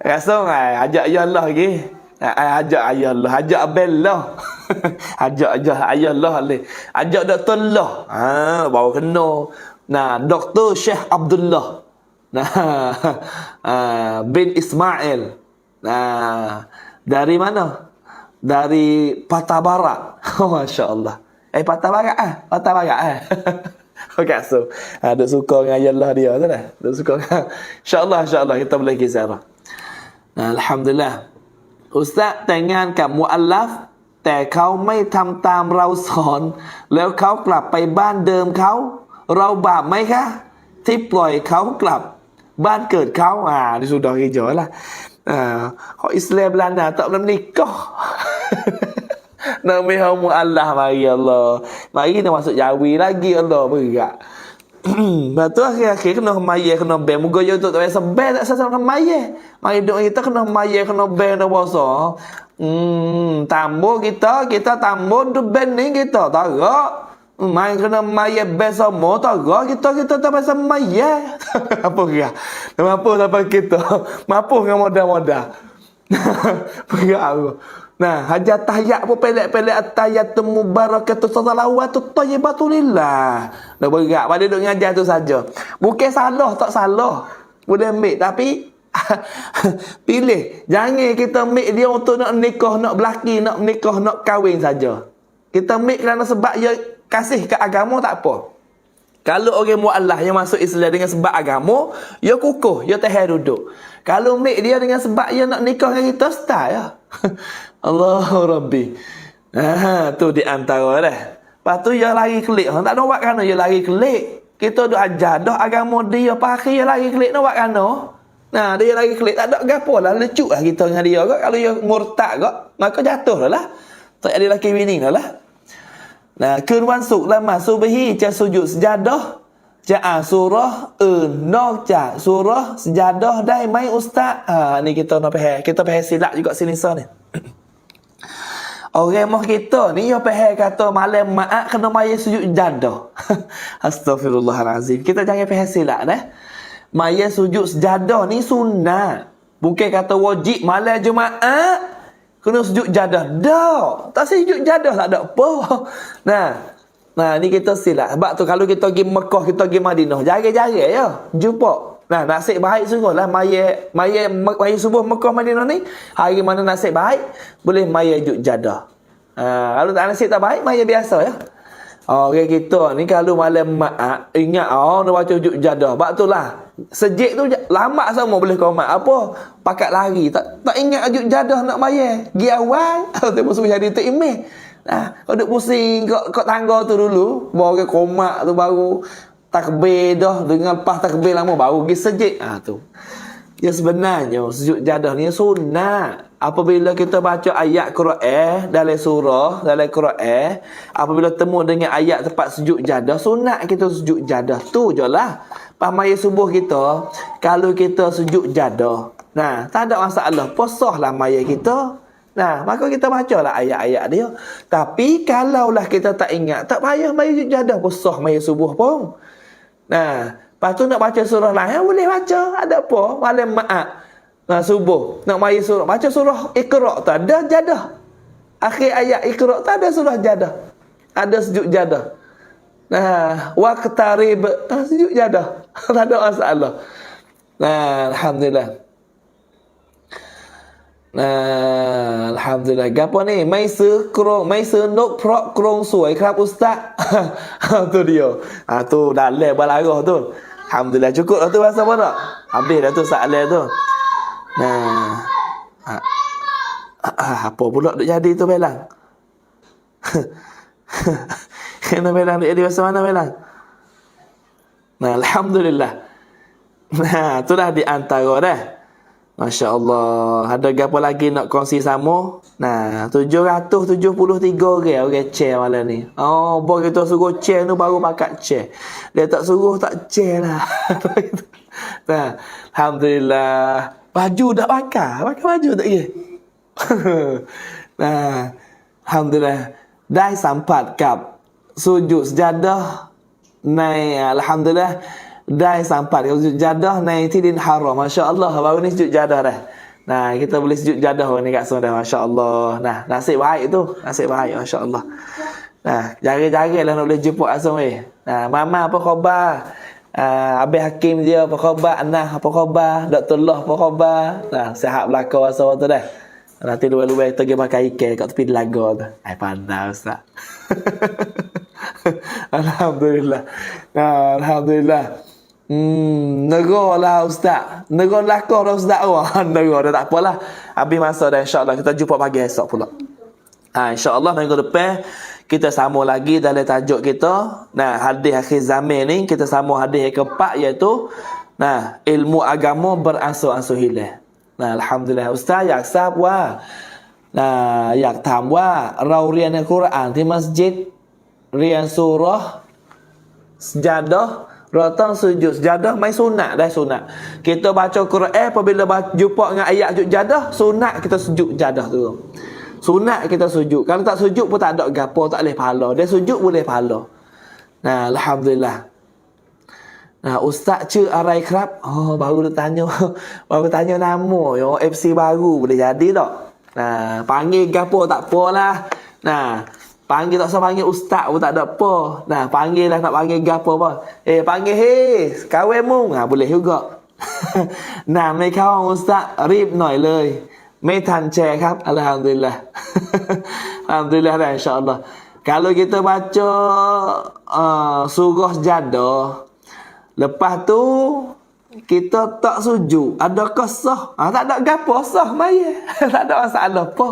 Rasul ajak ya Allah lagi, ajak ya Allah, ajak Abellah. Ajak Allah ni, ajak Dr. Allah, baru kena. Dr. Syekh Abdullah bin Ismail. Dari mana? Dari Patah Barat. Masya Allah. Patah Barat Patah Barat so duk suka dengan Allah dia tu dah. Duk suka. InsyaAllah kita boleh pergi ziarah. Alhamdulillah. Ustaz แต่งงานกับมุอัลลัฟแต่เขาไม่ทำตามเราสอนแล้วเขากลับไปบ้านเดิมเขาเราบาปไหมคะที่ปล่อยเขากลับบ้านเกิดเขานี่sudah hijau lah. Islam Belanda tak boleh menikah. Nabi muallah mari Allah. Mari kita masuk Jawi lagi Allah berat. Lepas tu akhir-akhir kena mayat kena bel. Muka je untuk tak biasa bel tak sasar kena mayat. Mari duk kita kena mayat kena bel kena puasa. Tambah kita tambah tu bel ni kita tarak. Main kena mayat bel semua tarak kita tak biasa mayat. Apa kira? Mampu sampai kita. Mampu dengan modal-modal. Perak aku. Nah, hajat tahiyat pun pelek-pelek at-tahiyatul mubarakatuh salawatut thayyibatulillah. Dah berat pada duk ngajar tu saja. Bukan salah, tak salah. Boleh ambil tapi pilih. Jangan kita ambil dia untuk nak nikah, nak berlaki, nak nikah, nak kahwin saja. Kita ambil kerana sebab dia kasih ke agama tak apa. Kalau orang mu'allah yang masuk Islam dengan sebab agama, dia kukuh, dia tahan duduk. Kalau ambil dia dengan sebab dia nak nikah dengan kita, start ya. Allahu Rabbi. Tu di antara dah. Lepas tu dia lari kelik. Tak ada buat kerana dia lari kelik. Kita duk ajar dah agama dia. Pakai dia lari kelik. Nak buat kerana? Nah, dia lari kelik. Tak ada gapo lah. Lecuk lah kita dengan dia. Kalau dia murtad maka jatuh lah. Tak ada lelaki bini lah. Nah, keruan suk lama subuhi cha sujud sejadah. Cha surah nok cha surah sejadah dai mai ustaz. Ni kita nak faham. Kita faham silap juga sini ni. Orang mah kita ni dia faham kata malam maak kena mai sujud sejadah. Astagfirullahalazim. Kita jangan faham silap dah. Mai sujud sejadah ni sunnah. Bukan kata wajib malam Jumaat kena sujud jadah. Dah. Tak sujud jadah tak ada apa. Nah, ni kita silap. Sebab tu kalau kita pergi Mekah, kita pergi Madinah, jarang-jarang ya jumpa. Nah, nasib baik sungguhlah maya subuh Mekah Madinah ni, hari mana nasib baik boleh maya sujud jadah. Kalau tak nasib tak baik, maya biasa ya. Orang kita ni kalau malam maak ingat nak baca sujud jadah. Sebab tu lah sejik tu lama sama boleh komat. Apa? Pakat lari. Tak ingat sujud jadah nak bayar. Gi awal. Tak musuh jadi tak imeh. Kau duk pusing kat tangga tu dulu. Baru ke komat tu baru takbir dah. Dengan lepas takbir lama baru gi sejik. Tu. Ya sebenarnya sujud jadah ni sunnah. Apabila kita baca ayat Quran dalam surah, dalam Quran, apabila temu dengan ayat tempat sujud jadah, sunat kita sujud jadah. Tu je lah. Pas maya subuh kita, kalau kita sujud jadah, nah, tak ada masalah. Posahlah maya kita. Nah, maka kita bacalah ayat-ayat dia. Tapi kalaulah kita tak ingat, tak payah maya sujud jadah, posah maya subuh pun. Nah, lepas tu nak baca surah lain, boleh baca. Ada apa? Malam maaf. Subuh nak mari surah, baca surah Iqra tu ada jadah. Akhir ayat Iqra tu ada surah jadah. Ada sujud jadah. Waqtarib sujud jadah. Tak ada masalah. Alhamdulillah. Alhamdulillah. Gapo ni? Mai nok prok krong suaiครับ ustaz. Tu dia. Tu dalam balarah tu. Alhamdulillah cukup dah tu bahasa apa tak? Habis dah tu soalan tu. Apa pula duk jadi tu Belang? Kena Belang duk jadi bahasa mana Belang? Alhamdulillah. Tu dah di antara dah. Masya Allah. Ada apa lagi nak kongsi sama? 773 orang chair malam ni. Bos kita suruh chair tu baru pakat chair. Dia tak suruh tak chair lah. Alhamdulillah. Baju dah pakai baju tak ye. Alhamdulillah. Dah sampai kap sujud sejadah naik. Alhamdulillah. Dah sampai sujud jadah naik tidin haram. Masya-Allah baru ni sujud jadah dah. Kita boleh sujud jadah ni kat sana dah. Masya-Allah. Nasib baik tu. Nasib baik masya-Allah. Jaga-jagalah nak boleh jumpa asam mama apa khabar? Abang Hakim dia apa khabar? Anah apa khabar? Dr. Lah apa khabar? Sihat belakang asal tu dah. Nanti luar-luar kita pergi makan ikan kat tepi telaga tu. Pandai ustaz. Alhamdulillah. Alhamdulillah. Negara lah ustaz. Negara lakar dah ustaz. Negara dah tak apalah. Habis masa dah insya-Allah kita jumpa pagi esok pula. InsyaAllah minggu depan kita sambung lagi dalam tajuk kita. Hadis akhir zaman ni kita sambung hadis yang keempat iaitu ilmu agama beransur-ansur hilang. Alhamdulillah ustaz yak sab wa. Yak tham waเราเรียนในกุรอานที่มัสยิดเรียนซูเราะห์สญาดะห์ Rotong sujud sejadah main sunat dah sunat. Kita baca Quran apabila jumpa dengan ayat sujud jadah, sunat kita sujud jadah tu. Sunat kita sujud. Kalau tak sujud pun tak ada gapo, tak boleh pahala. Dia sujud boleh pahala. Nah, alhamdulillah. Nah, Ustaz Cik Arai Krab, baru dia tanya baru tanya nama yo FC baru boleh jadi tak? Nah, panggil gapo tak apalah. Nah, panggil tak usah panggil ustaz pun tak ada apa. Nah, panggil lah nak panggil gapo apa. Panggil kawan mu. Boleh juga. Nah, ไม่เข้าอุสตะรีบหน่อยเลยไม่ทันแชร์ครับอัลฮัมดุลิลละห์ Alhamdulillah dah insya-Allah. Kalau kita baca surah Jadah, lepas tu kita tak sujud, adakah sah? Tak ada gapo sah maya. Tak ada masalah apa.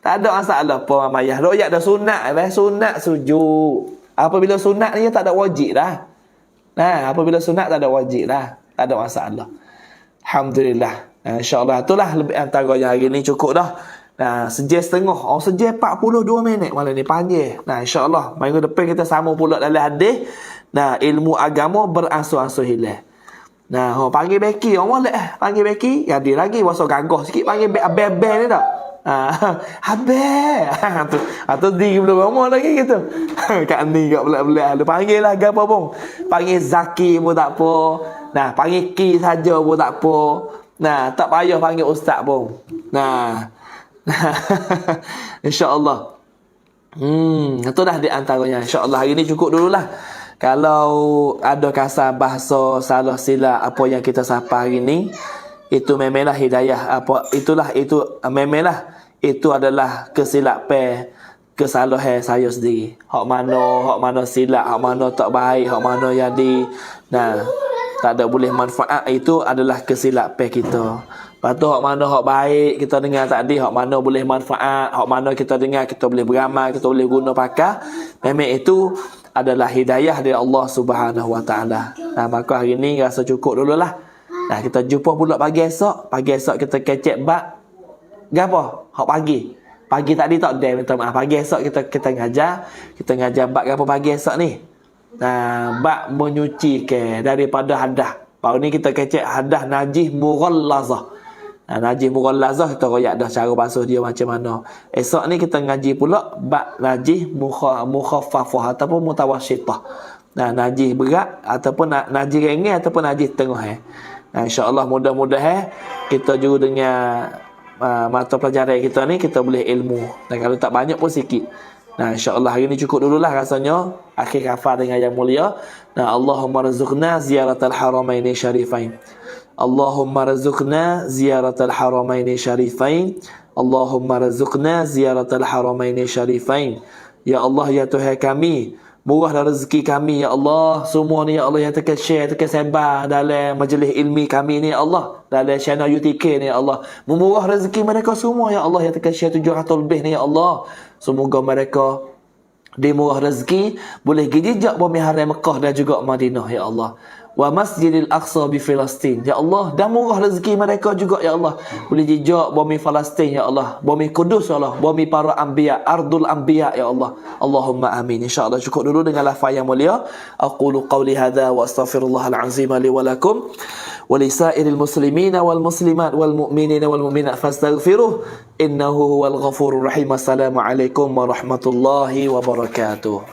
Tak ada masalah apa maya. Royak dah sunat dah, sunat sujud. Apabila sunat ni tak ada wajib dah. Nah, apabila sunat tak ada wajib dah. Tak ada masalah. Alhamdulillah. InsyaAllah itulah lebih antara yang hari ni cukup dah. Nah, sejam setengah. Sejam 42 minit malam ni panjang. Nah, insyaAllah minggu depan kita sama pula dalam hadis. Nah, ilmu agama beransur-ansur hilang. Nah, panggil Becky, orang boleh panggil Becky, jadi lagi wasok gagah sikit panggil Abel ni tak. Abel. Tu di belum ngomong lagi gitu. Kat ni kat belak-belak lu panggil lah gapo pun. Panggil Zaki pun tak apa. Nah, panggil Ki saja pun tak apa. Nah, tak payah panggil ustaz pun. Nah. InsyaAllah. Itu dah di antaranya. InsyaAllah hari ni cukup dululah. Kalau ada kasar bahasa salah silap apa yang kita sapa hari ni, itu memanglah hidayah itu memanglah itu adalah kesilapan, kesalahan saya sendiri. Hak mana silap, hak mana tak baik, hak mana jadi tak ada boleh manfaat, itu adalah kesilapan kita. Lepas tu hak mana hak baik kita dengar tadi, hak mana boleh manfaat, hak mana kita dengar kita boleh beramal, kita boleh guna pakai, memang itu adalah hidayah dari Allah Subhanahu Wa Taala. Nah, maka hari ni rasa cukup dululah. Nah, kita jumpa pula pagi esok. Pagi esok kita kecek bab gapo? Hak pagi. Pagi tadi tak ada, minta maaf. Pagi esok kita ngajar bab gapo pagi esok ni. Nah, bab menyucikan daripada hadas. Baru ni kita kecek hadas najis mughallazah. Najis mughallazah kita royak dah cara basuh dia macam mana. Esok ni kita ngaji pula bab najis mukhaffafah ataupun mutawassithah. Najis berat ataupun najis ringan ataupun najis tengah. Insya-Allah mudah-mudahan kita juga dengan mata pelajaran kita ni kita boleh ilmu. Dan kalau tak banyak pun sikit. InsyaAllah hari ni cukup dululah rasanya. Akhir kafar dengan yang mulia. Allahumma razuqna ziyaratal haramaini syarifain. Allahumma razuqna ziyaratal haramaini syarifain. Allahumma razuqna ziyaratal haramaini syarifain. Ya Allah, ya Tuhan kami, murahlah rezeki kami ya Allah. Semua ni ya Allah yang terkeshare, terkesebar dalam majlis ilmi kami ni ya Allah, dalam channel UTK ni ya Allah. Memurah rezeki mereka semua ya Allah yang terkeshare 700 lebih ni ya Allah. Semoga mereka dimurah rezeki, boleh gijak bumi haram Mekah dan juga Madinah ya Allah. Wa Masjidil Aqsa bi Filastin ya Allah, dan murah rezeki mereka juga ya Allah, boleh jejak bumi Palestin ya Allah, bumi Kudus ya Allah, bumi para anbiya, ardul anbiya ya Allah. Allahumma amin. Insyaallah cukup dulu dengan lafaz yang mulia. Aqulu qawli hadza wa astaghfirullahal azim li wa lakum wa lisairil muslimina wal muslimat wal mu'minina wal mu'minat fastaghfiruh innahu huwal ghafurur rahim. Assalamualaikum warahmatullahi wabarakatuh.